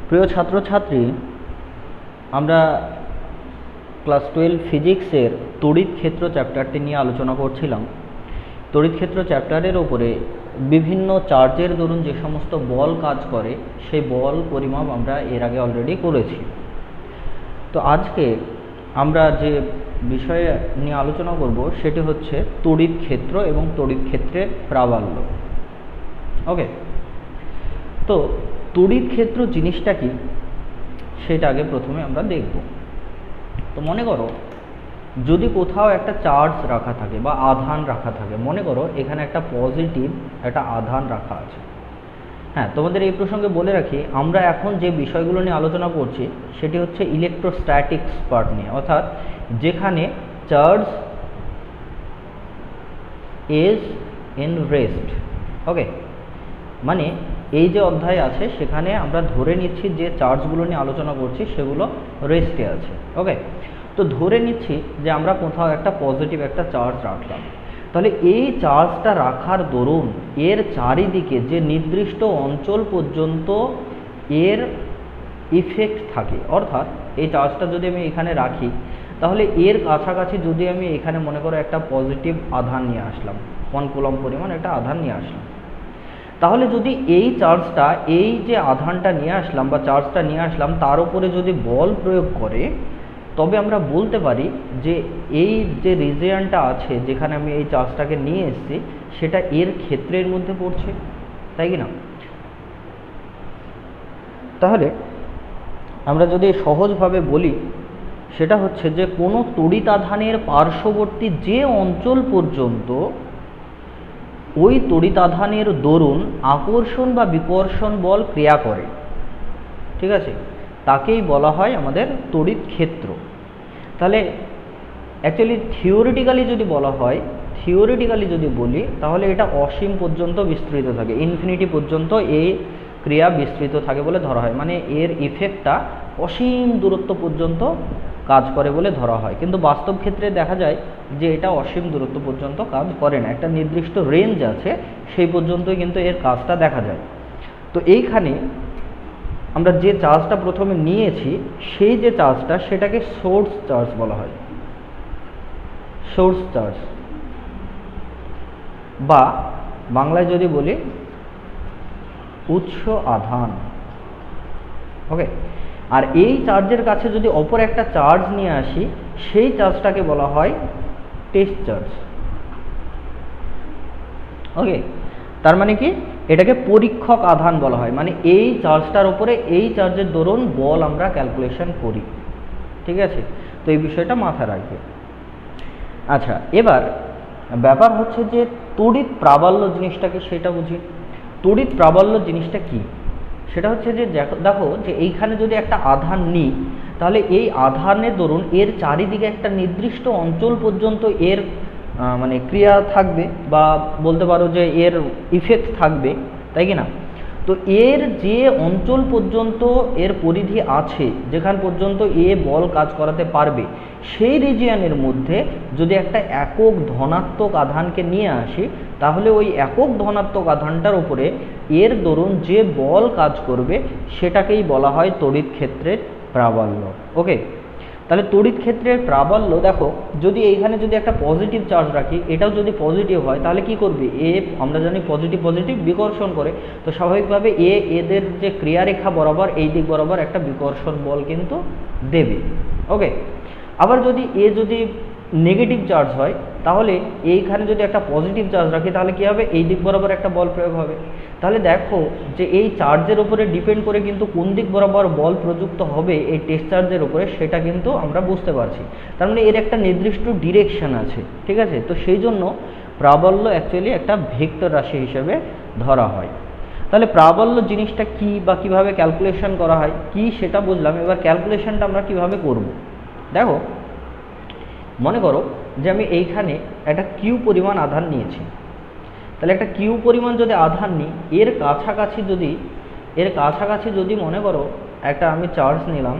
প্রিয় ছাত্রছাত্রী, আমরা ক্লাস 12 ফিজিক্সের তড়িৎ ক্ষেত্র চ্যাপ্টারটি নিয়ে আলোচনা করছিলাম। তড়িৎ ক্ষেত্র চ্যাপ্টারের ওপরে বিভিন্ন চার্জের দরুন যে সমস্ত বল কাজ করে সেই বল পরিমাপ আমরা এর আগে অলরেডি করেছি। তো আজকে আমরা যে বিষয়ে নিয়ে আলোচনা করব সেটি হচ্ছে তড়িৎ ক্ষেত্র এবং তড়িৎ ক্ষেত্রের প্রাবল্য। ওকে, তো তড়িৎ ক্ষেত্র জিনিসটা কি সেটা আগে প্রথমে আমরা দেখব। তো মনে করো যদি কোথাও একটা চার্জ রাখা থাকে বা আধান রাখা থাকে, মনে করো এখানে একটা পজিটিভ একটা আধান রাখা আছে। হ্যাঁ, তোমাদের এই প্রসঙ্গে বলে রাখি, আমরা এখন যে বিষয়গুলো নিয়ে আলোচনা করছি সেটি হচ্ছে ইলেকট্রোস্ট্যাটিক্স পার্ট নিয়ে, অর্থাৎ যেখানে চার্জ ইজ ইন রেস্ট। ওকে, মানে এই যে অধ্যায় আছে সেখানে আমরা ধরে নিচ্ছি যে চার্জগুলো নিয়ে আলোচনা করছি সেগুলো রেস্টে আছে। ওকে, তো ধরে নিচ্ছি যে আমরা কোথাও একটা পজিটিভ একটা চার্জ রাখলাম, তাহলে এই চার্জটা রাখার দরুন এর চারিদিকে যে নির্দিষ্ট অঞ্চল পর্যন্ত এর ইফেক্ট থাকে, অর্থাৎ এই চার্জটা যদি আমি এখানে রাখি তাহলে এর কাছাকাছি যদি আমি এখানে মনে করো একটা পজিটিভ আধান নিয়ে আসলাম, 1 কুলম্ব পরিমাণ একটা আধান নিয়ে আসলাম, তাহলে যদি এই চার্জটা এই যে আধানটা নিয়ে আসলাম বা চার্জটা নিয়ে আসলাম তার উপরে যদি বল প্রয়োগ করে, তবে আমরা বলতে পারি যে এই যে রিজিয়নটা আছে যেখানে আমি এই চার্জটাকে নিয়ে এসেছি সেটা এর ক্ষেত্রের মধ্যে পড়ছে, তাই কি না? তাহলে আমরা যদি সহজভাবে বলি সেটা হচ্ছে যে কোনো তড়িৎ আধানের পার্শ্ববর্তী যে অঞ্চল পর্যন্ত ওই তড়িৎ আধানের দরুন আকর্ষণ বা বিকর্ষণ বল ক্রিয়া করে, ঠিক আছে, তাকেই বলা হয় আমাদের তড়িৎ ক্ষেত্র। তাহলে অ্যাকচুয়ালি থিওরিটিক্যালি যদি বলা হয়, থিওরিটিক্যালি যদি বলি তাহলে এটা অসীম পর্যন্ত বিস্তৃত থাকে, ইনফিনিটি পর্যন্ত এই ক্রিয়া বিস্তৃত থাকে বলে ধরা হয়, মানে এর ইফেক্টটা অসীম দূরত্ব পর্যন্ত কাজ করে বলে ধরা হয়। কিন্তু বাস্তব ক্ষেত্রে দেখা যায় যে এটা অসীম দূরত্ব পর্যন্ত কাজ করে না, একটা নির্দিষ্ট রেঞ্জ আছে সেই পর্যন্তই কিন্তু এর কাজটা দেখা যায়। তো এইখানে আমরা যে চার্জটা প্রথমে নিয়েছি সেই যে চার্জটা সেটাকে সোর্স চার্জ বলা হয়, সোর্স চার্জ, বা বাংলায় যদি বলি উৎস আধান। ওকে, আর এই চার্জের কাছে যদি অপর একটা চার্জ নিয়ে আসি সেই চার্জটাকে বলা হয় টেস্ট চার্জ। ওকে, তার মানে কি, এটাকে পরীক্ষক আধান বলা হয়, মানে এই চার্জটার উপরে এই চার্জের দরুন বল আমরা ক্যালকুলেশন করি, ঠিক আছে? তো এই বিষয়টা মাথায় রাখবে। আচ্ছা, এবার ব্যাপার হচ্ছে যে তড়িৎ প্রাবল্য জিনিসটাকে সেটা বুঝি। তড়িৎ প্রাবল্য জিনিসটা কি? সেটা হচ্ছে যে দেখো যে এইখানে যদি একটা আধান নিই তাহলে এই আধানের দরুন এর চারিদিকে একটা নির্দিষ্ট অঞ্চল পর্যন্ত এর মানে ক্রিয়া থাকবে, বা বলতে পারো যে এর ইফেক্ট থাকবে, তাই কি না? তো এর যে অঞ্চল পর্যন্ত এর পরিধি আছে, যেখান পর্যন্ত এ বল কাজ করাতে পারবে, সেই রিজিয়নের মধ্যে যদি একটা একক ধনাত্মক আধানকে নিয়ে আসি তাহলে ওই একক ধনাত্মক আধানটার উপরে এর দরুন যে বল কাজ করবে সেটাকেই বলা হয় তড়িৎ ক্ষেত্রের প্রাবল্য। ওকে, তাহলে তড়িৎ ক্ষেত্রের প্রাবল্য দেখো, যদি এইখানে যদি একটা পজিটিভ চার্জ রাখি, এটাও যদি পজিটিভ হয় তাহলে কি করবে, এ আমরা জানি পজিটিভ পজিটিভ বিকর্ষণ করে, তো স্বাভাবিকভাবে এদের যে ক্রিয়ারেখা বরাবর এই দিক বরাবর একটা বিকর্ষণ বল কিন্তু দেবে। ওকে, আবার যদি নেগেটিভ চার্জ হয় তাহলে এইখানে যদি একটা পজিটিভ চার্জ রাখি তাহলে কি হবে, এই দিক বরাবর একটা বল প্রয়োগ হবে। তাহলে দেখো যে এই চার্জের উপরে ডিপেন্ড করে কিন্তু কোন দিক বরাবর বল প্রযুক্ত হবে এই টেস্ট চার্জের উপরে সেটা কিন্তু আমরা বুঝতে পারছি, তার মানে এর একটা নির্দিষ্ট ডিরেকশন আছে, ঠিক আছে? তো সেই জন্য প্রাবল্য অ্যাকচুয়ালি একটা ভেক্টর রাশি হিসেবে ধরা হয়। তাহলে প্রাবল্য জিনিসটা কি বা কিভাবে ক্যালকুলেশন করা হয় কি সেটা বুঝলাম, এবার ক্যালকুলেশনটা আমরা কিভাবে করব। দেখো, মনে করো যে আমি এইখানে একটা কিউ পরিমাণ আধান নিয়েছি, তাহলে একটা কিউ পরিমাণ যদি আধান নিই এর কাছাকাছি যদি মনে করো একটা আমি চার্জ নিলাম,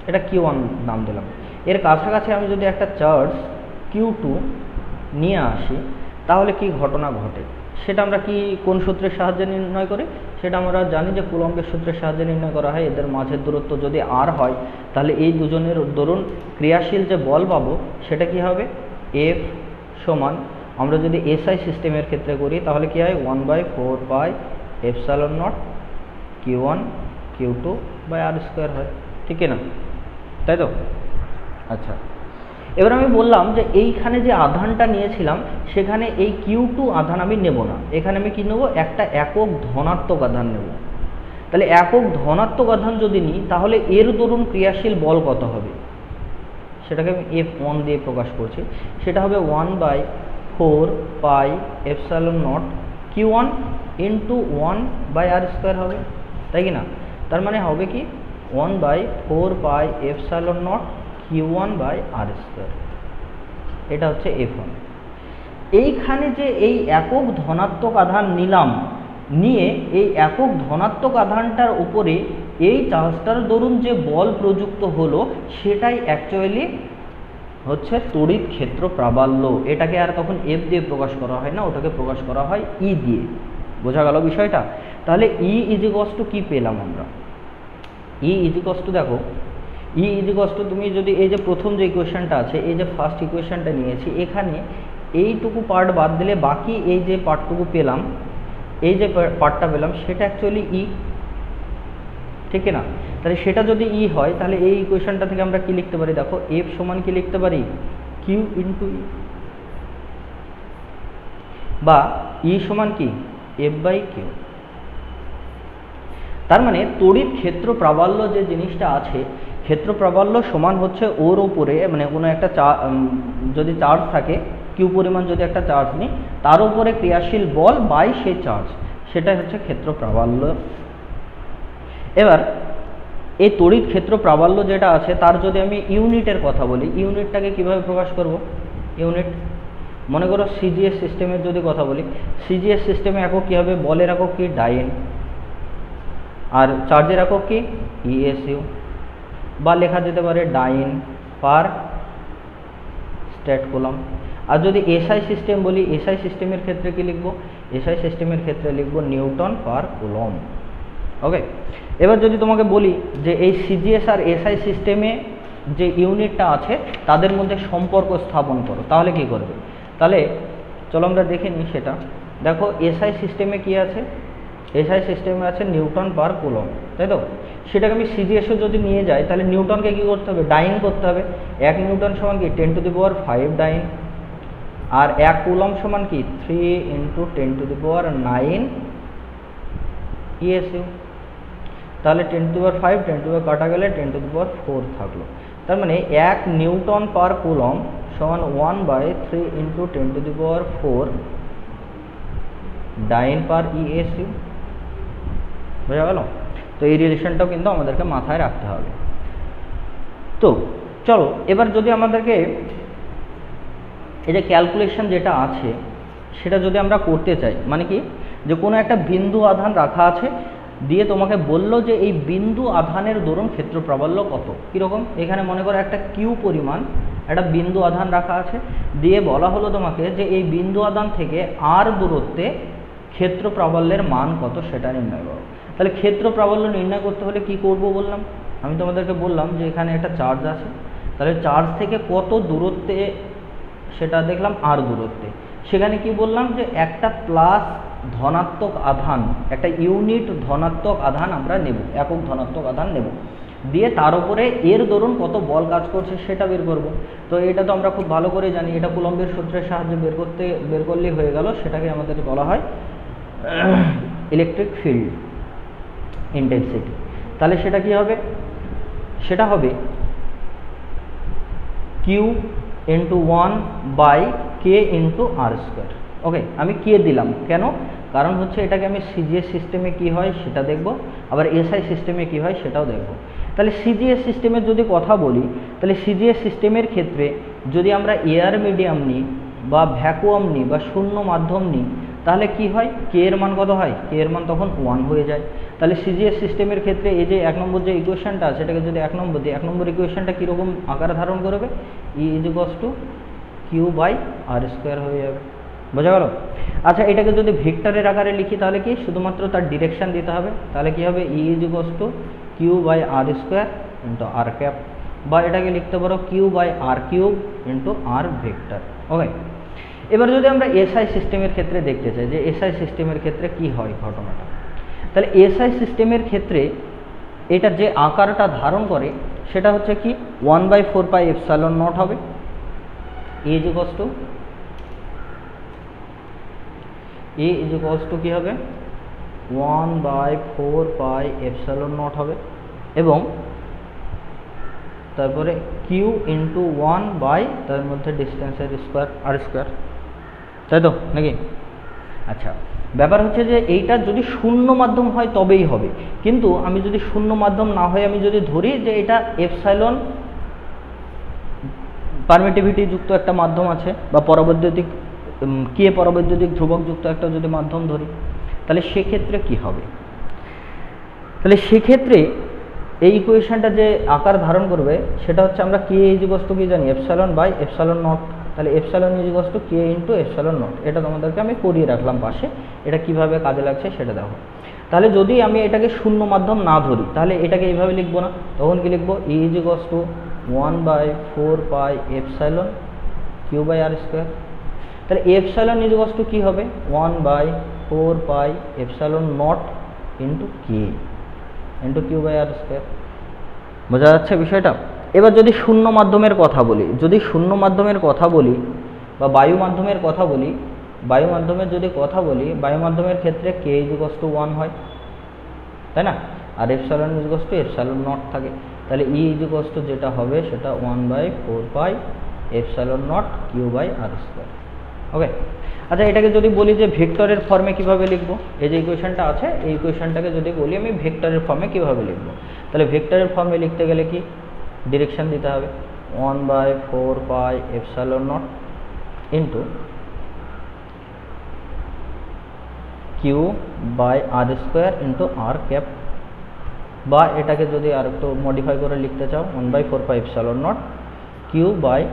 এটা Q1 নাম দিলাম, এর কাছাকাছি আমি যদি একটা চার্জ Q2 নিয়ে আসি তাহলে কি ঘটনা ঘটে সেটা আমরা কি কোন সূত্রের সাহায্যে নির্ণয় করি? সেটা আমরা জানি যে কুলম্বের সূত্রের সাহায্যে নির্ণয় করা হয়। এদের মাঝের দূরত্ব যদি r হয়, তাহলে এই দুজনের দরুন ক্রিয়াশীল যে বল পাবো সেটা কি হবে? F সমান, আমরা যদি SI সিস্টেমের ক্ষেত্রে করি তাহলে কি হয়? 1/4πε0 Q1 Q2/r² হয়, ঠিক না? তাই তো? আচ্ছা, এবার আমি বললাম যে এইখানে যে আধানটা নিয়েছিলাম সেখানে এই Q2 আধান আমি নেব না, এখানে আমি কি নেব? একটা একক ধনাত্মক আধান নেব। তাহলে একক ধনাত্মক আধান যদি নিই তাহলে এর দরুন ক্রিয়াশীল বল কত হবে? সেটাকে আমি F1 দিয়ে প্রকাশ করছি। সেটা হবে 1/4πε0 Q1 × 1/r² হবে, তাই কি না? তার মানে হবে কি 1/4πε0 Q1/r²। এটা হচ্ছে F1। এইখানে যে এই একক ধনাত্মক আধান নিলাম, নিয়ে এই একক ধনাত্মক আধানটার উপরে এই চার্জটার দরুন যে বল প্রযুক্ত হলো সেটাই অ্যাকচুয়ালি হচ্ছে তড়িৎ ক্ষেত্র প্রাবল্য। এটাকে আর তখন F দিয়ে প্রকাশ করা হয় না, ওটাকে প্রকাশ করা হয় E দিয়ে। বোঝা গেল বিষয়টা? তাহলে E = কি পেলাম আমরা? E = দেখো, E = তুমি যদি এই যে প্রথম যে ইকুয়েশনটা আছে, এই যে ফার্স্ট ইকুয়েশনটা নিয়েছি, এখানে এইটুকু পার্ট বাদ দিলে বাকি এই যে পার্টটুকু পেলাম, এই যে পার্টটা পেলাম সেটা অ্যাকচুয়ালি E, ঠিক না? তাহলে সেটা যদি E হয় তাহলে এই ইকুয়েশনটা থেকে আমরা কি লিখতে পারি? দেখো, F সমান কি লিখতে পারি? Q × E, বা E সমান কি? F/Q। তার মানে তড়িৎ ক্ষেত্র প্রাবল্য যে জিনিসটা আছে, ক্ষেত্র প্রাবল্য সমান হচ্ছে ওর উপরে, মানে কোনো একটা যদি চার্জ থাকে, কিউ পরিমাণ যদি একটা চার্জ নিই, তার উপরে ক্রিয়াশীল বল বাই সেই চার্জ, সেটাই হচ্ছে ক্ষেত্র প্রাবল্য। এবার এই তড়িৎ ক্ষেত্র প্রাবল্য যেটা আছে তার যদি আমি ইউনিটের কথা বলি, ইউনিটটাকে কিভাবে প্রকাশ করব? ইউনিট, মনে করো সিজিএস সিস্টেমের যদি কথা বলি, সিজিএস সিস্টেমে একক কী হবে? বলের একক কি? ডাইন। আর চার্জের একক কি? ESU, বা লেখা যেতে পারে ডাইন পার স্ট্যাট কুলম্ব। আর যদি এসআই সিস্টেম বলি, এসআই সিস্টেমের ক্ষেত্রে কি লিখব? এসআই সিস্টেমের ক্ষেত্রে লিখব নিউটন পার কুলম্ব। ওকে, এবার যদি তোমাকে বলি যে এই সিজিএস আর এসআই সিস্টেমে যে ইউনিটটা আছে তাদের মধ্যে সম্পর্ক স্থাপন করো, তাহলে কি করবে? তাহলে চলো আমরা দেখে নিই সেটা। দেখো, এসআই সিস্টেমে কি আছে? এসআই সিস্টেমে আছে নিউটন পার কুলম্ব, তাই তো? সেটাকে আমি সিজিএসও যদি নিয়ে যাই তাহলে নিউটনকে কী করতে হবে? ডাইন করতে হবে। 1 নিউটন সমান কি? 10⁵ ডাইন। আর 1 কুলম্ব সমান কি? 3 × 10⁹ ESU। তাহলে 10⁵, 10 কাটা গেলে 10⁴ থাকলো। তার মানে 1 নিউটন পার কুলম্ব সমান 1/3 × 10⁴ ডাইন পার ESU। বোঝা গেল? তো এই রিলেশনটাও কিন্তু আমাদেরকে মাথায় রাখতে হবে। তো চলো, এবার যদি আমাদেরকে এই যে ক্যালকুলেশন যেটা আছে সেটা যদি আমরা করতে চাই, মানে কি, যে কোনো একটা বিন্দু আধান রাখা আছে, দিয়ে তোমাকে বললো যে এই বিন্দু আধানের দরুন ক্ষেত্র প্রাবল্য কত, কীরকম? এখানে মনে করো একটা কিউ পরিমাণ একটা বিন্দু আধান রাখা আছে, দিয়ে বলা হলো তোমাকে যে এই বিন্দু আধান থেকে আর দূরত্বে ক্ষেত্র প্রাবল্যের মান কত সেটা নির্ণয় করো। তাহলে ক্ষেত্র প্রাবল্য নির্ণয় করতে হলে কি করব বললাম? আমি তোমাদেরকে বললাম যে এখানে একটা চার্জ আছে, তাহলে চার্জ থেকে কত দূরত্বে সেটা দেখলাম আর দূরত্বে। সেখানে কি বললাম যে একটা প্লাস ধনাত্মক আধান, একটা ইউনিট ধনাত্মক আধান আমরা নেব, একক ধনাত্মক আধান নেব, দিয়ে তার উপরে এর দরুন কত বল কাজ করছে সেটা বের করব। তো এটা তো আমরা খুব ভালো করে জানি, এটা কুলম্বের সূত্রের সাহায্যে বের করলেই হয়ে গেল। সেটাকে আমাদের বলা হয় ইলেকট্রিক ফিল্ড ইন্টেন্সিটি। তাহলে সেটা কি হবে? সেটা হবে Q × 1/K × r²। ওকে, আমি কে দিলাম কেন? কারণ হচ্ছে এটাকে আমি সিজিএস সিস্টেমে কি হয় সেটা দেখব, আবার এসআই সিস্টেমে কি হয় সেটাও দেখব। তাহলে সিজিএস সিস্টেমের যদি কথা বলি, তাহলে সিজিএস সিস্টেমের ক্ষেত্রে যদি আমরা এয়ার মিডিয়াম নিই বা ভ্যাকুয়াম নিই বা শূন্য মাধ্যম নিই, তাহলে কি হয়? কে এর মান কত হয়? কে এর মান তখন 1 হয়ে যায়। তাহলে সিজিএস সিস্টেমের ক্ষেত্রে এই যে 1 নম্বর যে ইকুয়েশনটা আছে সেটাকে যদি 1 নম্বর দিই, 1 নম্বর ইকুয়েশনটা কীরকম আকার ধারণ করবে? E = Q/r² হয়ে যাবে। বোঝা গেল? আচ্ছা, এটাকে যদি ভেক্টরের আকারে লিখি তাহলে কি শুধুমাত্র তার ডিরেকশন দিতে হবে। তাহলে কি হবে, E is equals to Q by R square into R cap, বা এটাকে লিখতে পারো Q by R cube into R vector. Okay, এবার যদি আমরা এসআই সিস্টেমের ক্ষেত্রে দেখতে চাই যে এসআই সিস্টেমের ক্ষেত্রে কি হয় ঘটনাটা, তাহলে এসআই সিস্টেমের ক্ষেত্রে এটা যে আকারটা ধারণ করে সেটা হচ্ছে কি 1/4 পাই এপসাইলন নট হবে। এ ইজ ইকুয়ালস টু কি হবে 1/4 পাই এপসাইলন নট হবে, এবং তারপরে কিউ ইন্টু 1 বাই তার মধ্যে ডিস্টেন্সের স্কোয়ার আর স্কোয়ার, তাই তো নাকি? আচ্ছা, ব্যাপার হচ্ছে যে এইটা যদি শূন্য মাধ্যম হয় তবেই হবে, কিন্তু আমি যদি শূন্য মাধ্যম না হয় আমি যদি ধরি যে এটা এপসাইলন পারমিটিভিটি যুক্ত একটা মাধ্যম আছে, বা পরবৈদ্যুতিক কে পরবৈদ্যুতিক ধ্রুবক যুক্ত একটা যদি মাধ্যম ধরি, তাহলে সেক্ষেত্রে কি হবে? তাহলে সেক্ষেত্রে এই ইকুয়েশনটা যে আকার ধারণ করবে সেটা হচ্ছে আমরা কে ইজ ইকুয়ালস টু কি জানি, এপসাইলন বাই এপসাইলন নট। তাহলে epsilon is equals two K into epsilon not. এটা তোমাদেরকে আমি করিয়ে রাখলাম পাশে, এটা কিভাবে কাজে লাগছে সেটা দেখো। তাহলে যদি আমি এটাকে শূন্য মাধ্যম না ধরি তাহলে এটাকে এইভাবে লিখবো না, তখন কি লিখবো, E is equals to 1/4 pi epsilon Q by R square. তাহলে এপসাইলন ইজ ইকুয়ালস টু কী হবে 1/4 pi epsilon naught into K into Q by R square. বোঝা যাচ্ছে বিষয়টা? এবার যদি শূন্য মাধ্যমের কথা বলি, বা বায়ু মাধ্যমের কথা বলি, বায়ু মাধ্যমের ক্ষেত্রে কে ইজ ইকুয়ালস টু 1 হয়, তাই না? আর epsilon is equals to epsilon naught থাকে। তাহলে ই ইজ ইকুয়ালস টু যেটা হবে সেটা 1/4 pi epsilon naught Q by R square. Okay, আচ্ছা, এটাকে যদি বলি যে ভেক্টরের ফর্মে কিভাবে লিখবো, এই যে ইকুয়েশনটা আছে এই ইকুয়েশনটাকে যদি বলি আমি ভেক্টরের ফর্মে কিভাবে লিখবো, তাহলে ভেক্টরের ফর্মে লিখতে গেলে কি ডিরেকশন দিতে হবে 1/4 pi epsilon naught into Q by R square into R cap, বা এটাকে যদি আর একটু মডিফাই করে লিখতে চাও 1/4 pi epsilon naught Q by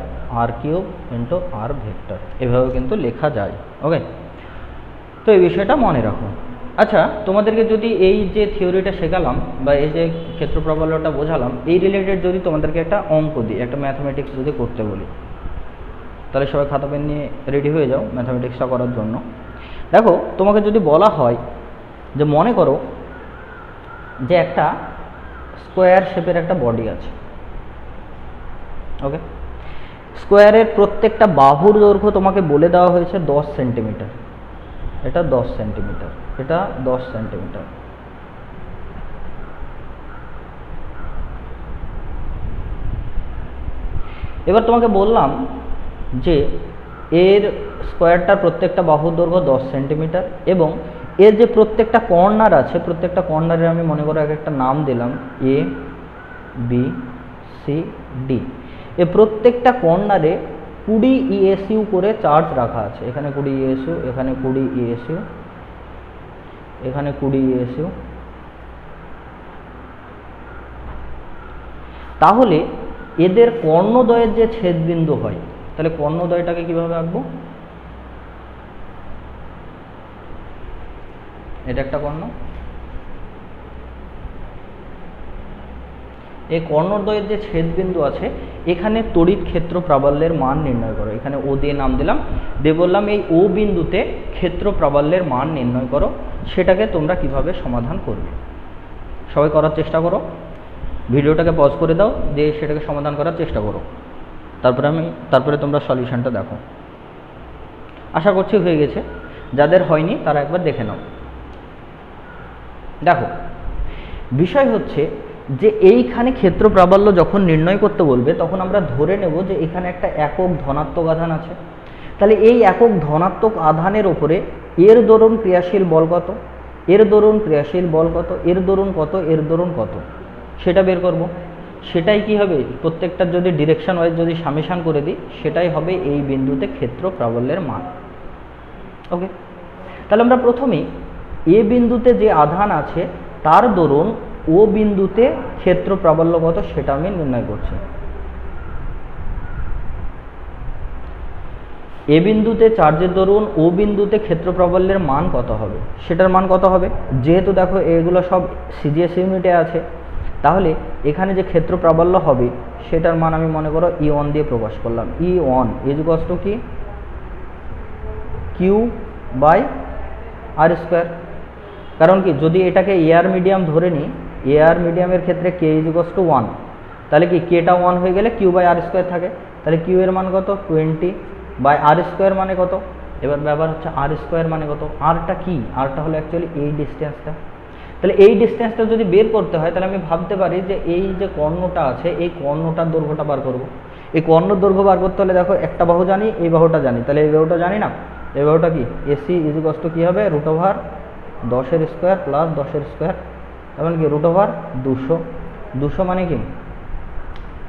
R cube into R vector, এভাবে কিন্তু লেখা যায়। ওকে, তো এই বিষয়টা মনে রাখো। আচ্ছা, তোমাদেরকে যদি এই যে থিওরিটা শেখালাম বা এই যে ক্ষেত্র প্রাবল্যটা বোঝালাম, এই রিলেটেড যদি তোমাদেরকে একটা অঙ্ক দিই, একটা ম্যাথমেটিক্স যদি করতে বলি, তাহলে সবাই খাতা পেন নিয়ে রেডি হয়ে যাও ম্যাথমেটিক্সটা করার জন্য। দেখো, তোমাকে যদি বলা হয় যে মনে করো যে একটা স্কোয়ার শেপের একটা বডি আছে, ওকে, স্কোয়ারের প্রত্যেকটা বাহুর দৈর্ঘ্য তোমাকে বলে দেওয়া হয়েছে 10 সেন্টিমিটার, এটা 10 সেন্টিমিটার, এটা 10 সেন্টিমিটার। এবার তোমাকে বললাম যে এর স্কোয়ারটার প্রত্যেকটা বাহুর দৈর্ঘ্য 10 সেন্টিমিটার, এবং এর যে প্রত্যেকটা কর্নার আছে, প্রত্যেকটা কর্নারে আমি মনে করো এক একটা নাম দিলাম এ বি সি ডি। এ প্রত্যেকটা কর্নারে 20 ইএসইউ করে চার্জ রাখা আছে, এখানে 20 ইএসইউ, এখানে 20 ইএসইউ, এখানে 20 ইএসইউ। তাহলে এদের কর্ণদ্বয়ের যে ছেদবিন্দু হয়, তাহলে কর্ণদ্বয়টাকে কিভাবে আঁকবো, এটা একটা কর্ণ, এই কর্ণদ্বয়ের যে ছেদবিন্দু আছে এখানে তড়িৎ ক্ষেত্র প্রাবল্যের মান নির্ণয় করো। এখানে ও দিয়ে নাম দিলাম, দিয়ে বললাম এই ও বিন্দুতে ক্ষেত্র প্রাবল্যের মান নির্ণয় করো। সেটাকে তোমরা কিভাবে সমাধান করবে সবাই করার চেষ্টা করো, ভিডিওটাকে পজ করে দাও, দিয়ে সেটাকে সমাধান করার চেষ্টা করো। তারপরে তোমরা সলিউশনটা দেখো। আশা করছি হয়ে গেছে, যাদের হয়নি তারা একবার দেখে নাও। দেখো, বিষয় হচ্ছে যে এইখানে ক্ষেত্র প্রাবল্য যখন নির্ণয় করতে বলবে তখন আমরা ধরে নেব যে এখানে একটা একক ধনাত্মক আধান আছে। তাহলে এই একক ধনাত্মক আধানের ওপরে এর দরুন ক্রিয়াশীল বল কত, এর দরুন ক্রিয়াশীল বল কত, এর দরুন কত, এর দরুন কত, সেটা বের করব। সেটাই কি হবে, প্রত্যেকটার যদি ডিরেকশন ওয়াইজ যদি সামেশান করে দিই সেটাই হবে এই বিন্দুতে ক্ষেত্র প্রাবল্যের মান। ওকে, তাহলে আমরা প্রথমেই এ বিন্দুতে যে আধান আছে তার দরুন ও বিন্দুতে ক্ষেত্র প্রাবল্য কত সেটা আমি নির্ণয় করছি। এ বিন্দুতে চার্জের দরুন ও বিন্দুতে ক্ষেত্র প্রাবল্যের মান কত হবে, সেটার মান কত হবে। যেহেতু দেখো এগুলো সব সিজিএস ইউনিটে আছে, তাহলে এখানে যে ক্ষেত্র প্রাবল্য হবে সেটার মান আমি মনে করো E1 দিয়ে প্রকাশ করলাম। E1 ইজ ইকুয়ালস টু কি, কিউ বাই আর স্কোয়ার। কারণ কি, যদি এটাকে এয়ার মিডিয়াম ধরে নিই, এয়ার মিডিয়ামের ক্ষেত্রে কে ইজ ইকুয়ালস টু 1, তাহলে কি কেটা 1 হয়ে গেলে কিউ বাই আর স্কোয়ার থাকে। তাহলে কিউ এর মান কত, 20 বাই আর স্কোয়ার মানে কত। এবার ব্যাপার হচ্ছে আর স্কোয়ার মানে কত, আরটা কি, আরটা হলো অ্যাকচুয়ালি এই ডিস্টেন্সটা। তাহলে এই ডিস্টেন্সটা যদি বের করতে হয় তাহলে আমি ভাবতে পারি যে এই যে কর্ণটা আছে এই কর্ণটার দৈর্ঘ্যটা বার করব। এই কর্ণর দৈর্ঘ্য বার করতে হলে দেখো একটা বাহু জানি, এই বাহুটা জানি, তাহলে এই বাহুটা জানি না, এই বাহুটা কি এসি ইজ ইকুয়ালস টু কী হবে, root over 10 square plus 10 square, এমন কি রুট ওভার 200 মানে কি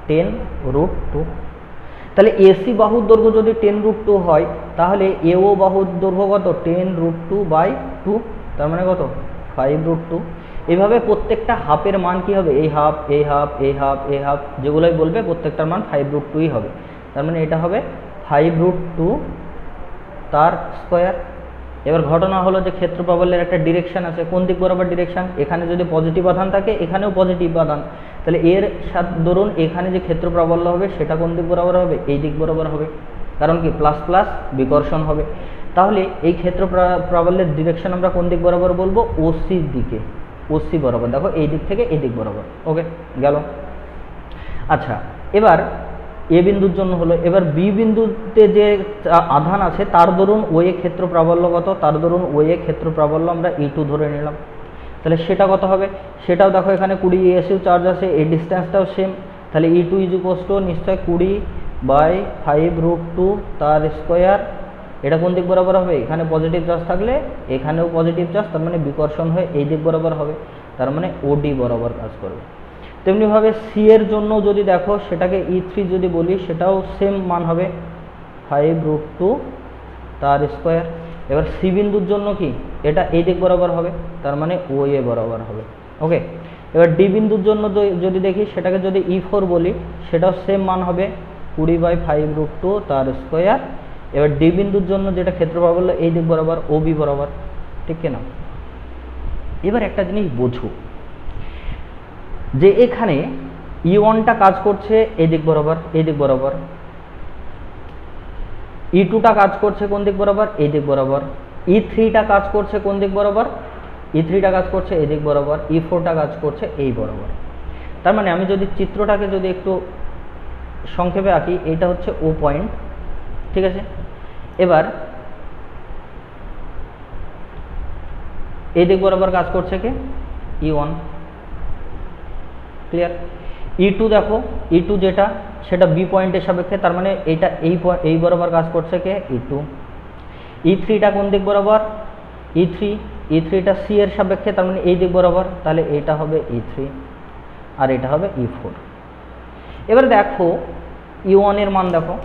10√2। তাহলে এসি বাহুর দৈর্ঘ্য যদি 10√2 হয় তাহলে এও বাহুর দৈর্ঘ্য কত, 10√2/2, তার মানে কত 5√2। এভাবে প্রত্যেকটা হাফের মান কি হবে, এই হাফ এই হাফ এই হাফ এই হাফ যেগুলোই বলবে প্রত্যেকটার মান 5√2ই হবে। তার মানে এটা হবে 5√2 তার স্কোয়ার। এবার ঘটনা হলো যে ক্ষেত্র প্রাবল্যের একটা ডিরেকশন আছে, কোন দিক বরাবর ডিরেকশন, এখানে যদি পজিটিভ আধান থাকে এখানেও পজিটিভ আধান, তাহলে এর সাথে ধরুন এখানে যে ক্ষেত্র প্রাবল্য হবে সেটা কোন দিক বরাবর হবে, এই দিক বরাবর হবে। কারণ কি প্লাস প্লাস বিকর্ষণ হবে। তাহলে এই ক্ষেত্র প্রাবল্যের ডিরেকশন আমরা কোন দিক বরাবর বলবো, ওসির দিকে, ওসি বরাবর। দেখো এই দিক থেকে এই দিক বরাবর। ওকে গেল। আচ্ছা এবার এ বিন্দুর জন্য হলো, এবার বি বিন্দুতে যে আধান আছে তার দরুন ও এ ক্ষেত্র প্রাবল্য কত, তার দরুন ও এ ক্ষেত্র প্রাবল্য আমরা E2 ধরে নিলাম। তাহলে সেটা কত হবে, সেটাও দেখো এখানে 20 এসিউ চার্জ আছে, এই ডিস্টেন্সটাও সেম। তাহলে E2 ইজ ইকুয়ালস টু নিশ্চয় 20/5√2 তার স্কোয়ার। এটা কোন দিক বরাবর হবে, এখানে পজিটিভ চার্জ থাকলে এখানেও পজিটিভ চার্জ, তার মানে বিকর্ষণ হয়ে এই দিক বরাবর হবে, তার মানে ওডি বরাবর কাজ করবে। তেমনিভাবে সি এর জন্য যদি দেখো সেটাকে E3 যদি বলি সেটাও সেম মান হবে 5√2 তার স্কোয়ার। এবার সি বিন্দুর জন্য কি, এটা এই দিক বরাবর হবে, তার মানে ও এ বরাবর হবে। ওকে এবার ডি বিন্দুর জন্য যদি দেখি সেটাকে যদি E4 বলি সেটাও সেম মান হবে 20/5√2 তার স্কোয়ার। এবার ডি বিন্দুর জন্য যেটা ক্ষেত্র প্রাবল্য এই দিক বরাবর, ও বি বরাবর, ঠিক কিনা। এবার একটা জিনিস বোঝো যে এখানে E1টা কাজ করছে এই দিক বরাবর, এই দিক বরাবর, E2টা কাজ করছে কোন দিক বরাবর, এই দিক বরাবর, E3টা কাজ করছে কোন দিক বরাবর, E3টা কাজ করছে এই দিক বরাবর, E4টা কাজ করছে এই বরাবর। তার মানে আমি যদি চিত্রটাকে যদি একটু সংক্ষেপে আঁকি, এইটা হচ্ছে ও পয়েন্ট, ঠিক আছে। এবার এই দিক বরাবর কাজ করছে কে, E1, ক্লিয়ার। E2 দেখো, E2 যেটা সেটা বি পয়েন্টের সাপেক্ষে, তার মানে এইটা এই বরাবর কাজ করছে কে, E2। E3টা কোন দিক বরাবর, E3টা সি এর সাপেক্ষে, তার মানে এই দিক বরাবর, তাহলে এইটা হবে E3 আর এটা হবে E4। এবার দেখো E1 এর মান, দেখো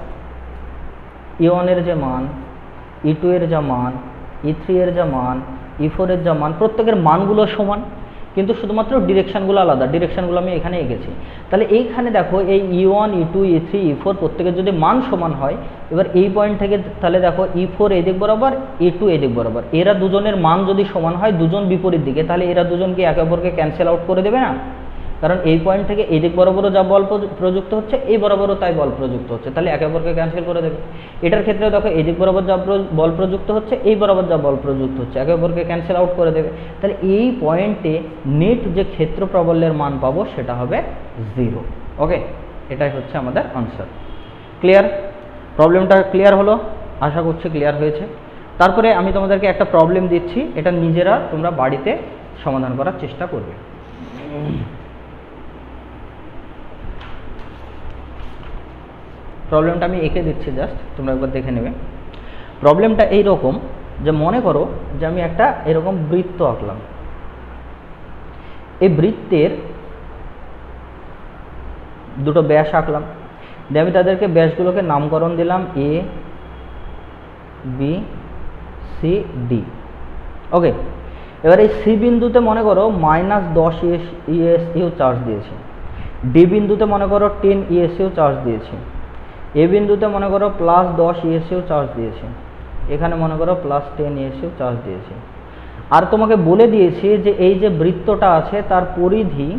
E1 এর যে মান, E2 এর যা মান, E3 এর যা মান, E4 এর যা মান, প্রত্যেকের মানগুলো সমান, কিন্তু শুধুমাত্র ডিরেকশনগুলো আলাদা, ডিরেকশনগুলো আমি এখানে এঁকেছি। তাহলে এইখানে দেখো এই E1, E2, E3, E4 প্রত্যেকের যদি মান সমান হয়, এবার এই পয়েন্ট থেকে তাহলে দেখো E4 এই দিক বরাবর, E2 এই দিক বরাবর, এরা দুজনের মান যদি সমান হয়, দুজন বিপরীত দিকে, তাহলে এরা দুজন কি একে অপরকে ক্যান্সেল আউট করে দেবে না। কারণ এই পয়েন্ট থেকে এই দিক বরাবরও যা বল প্রযুক্ত হচ্ছে, এই বরাবরও তাই বল প্রযুক্ত হচ্ছে, তাহলে একে অপরকে ক্যান্সেল করে দেবে। এটার ক্ষেত্রে দেখো এই দিক বরাবর যা বল প্রযুক্ত হচ্ছে, এই বরাবর যা বল প্রযুক্ত হচ্ছে, একে অপরকে ক্যান্সেল আউট করে দেবে। তাহলে এই পয়েন্টে নেট যে ক্ষেত্র প্রাবল্যের মান পাবো সেটা হবে 0। ওকে এটাই হচ্ছে আমাদের আনসার। ক্লিয়ার, প্রবলেমটা ক্লিয়ার হলো, আশা করছি ক্লিয়ার হয়েছে। তারপরে আমি তোমাদেরকে একটা প্রবলেম দিচ্ছি, এটা নিজেরা তোমরা বাড়িতে সমাধান করার চেষ্টা করবে। প্রবলেমটা আমি এঁকে দিচ্ছি, জাস্ট তোমরা একবার দেখে নেবে। প্রবলেমটা এই রকম যে মনে করো যে আমি একটা এরকম বৃত্ত আঁকলাম, এই বৃত্তের দুটো ব্যাস আঁকলাম, দিয়ে আমি তাদেরকে ব্যাসগুলোকে নামকরণ দিলাম A, B, C, D। ওকে এবার এই সি বিন্দুতে মনে করো -10 ESU চার্জ দিয়েছে, ডি বিন্দুতে মনে করো 10 ESU চার্জ দিয়েছে, এ বিন্দুতে মনে করো +10 ইএসইউ চার্জ দিয়েছে, এখানে মনে করো +10 ইএসইউ চার্জ দিয়েছে। আর তোমাকে বলে দিয়েছি যে এই যে বৃত্তটা আছে তার পরিধি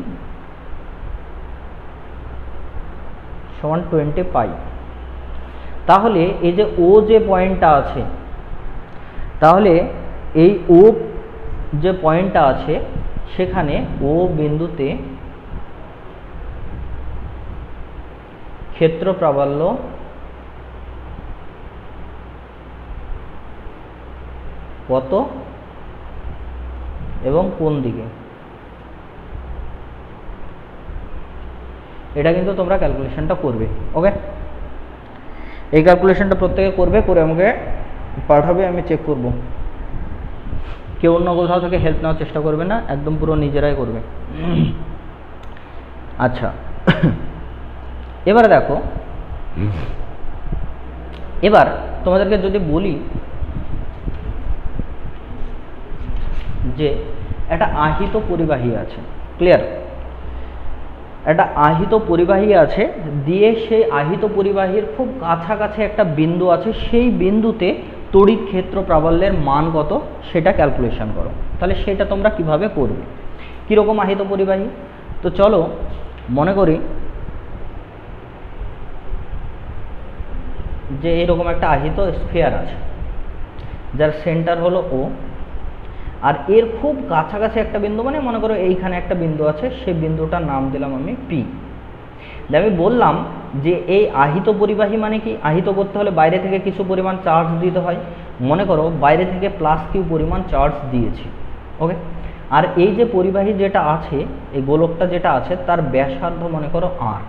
সমান 20 পাই। তাহলে এই যে ও যে পয়েন্টটা আছে, তাহলে এই ও যে পয়েন্টটা আছে সেখানে ও বিন্দুতে ক্ষেত্র প্রাবল্য কত এবং কোন দিকে, এটা কিন্তু তোমরা ক্যালকুলেশনটা করবে। ওকে, এই ক্যালকুলেশনটা প্রত্যেকে করবে, করে আমাকে পাঠাবে, আমি চেক করব। কেউ অন্য কোথাও থেকে হেল্প নেওয়ার চেষ্টা করবে না, একদম পুরো নিজেরাই করবে। আচ্ছা, এবারে দেখো, এবার তোমাদেরকে যদি বলি যে একটা আহিত পরিবাহী আছে, ক্লিয়ার, একটা আহিত পরিবাহী আছে, দিয়ে সেই আহিত পরিবাহীর খুব কাছাকাছি একটা বিন্দু আছে, সেই বিন্দুতে তড়িৎ ক্ষেত্র প্রাবল্যের মান কত সেটা ক্যালকুলেশন করো। তাহলে সেটা তোমরা কিভাবে করবে, কীরকম আহিত পরিবাহী? তো চলো মনে করি যে এরকম একটা আহিত স্ফিয়ার আছে যার সেন্টার হলো ও, আর এর খুব কাছাকাছি একটা বিন্দু, মানে মনে করো এইখানে একটা বিন্দু আছে, সেই বিন্দুটার নাম দিলাম আমি পি। আমি বললাম যে এই আহিত পরিবাহী মানে কি, আহিত করতে হলে বাইরে থেকে কিছু পরিমাণ চার্জ দিতে হয়। মনে করো বাইরে থেকে +q পরিমাণ চার্জ দিয়েছি। ওকে, আর এই যে পরিবাহী যেটা আছে, এই গোলকটা যেটা আছে তার ব্যাসার্ধ মনে করো r।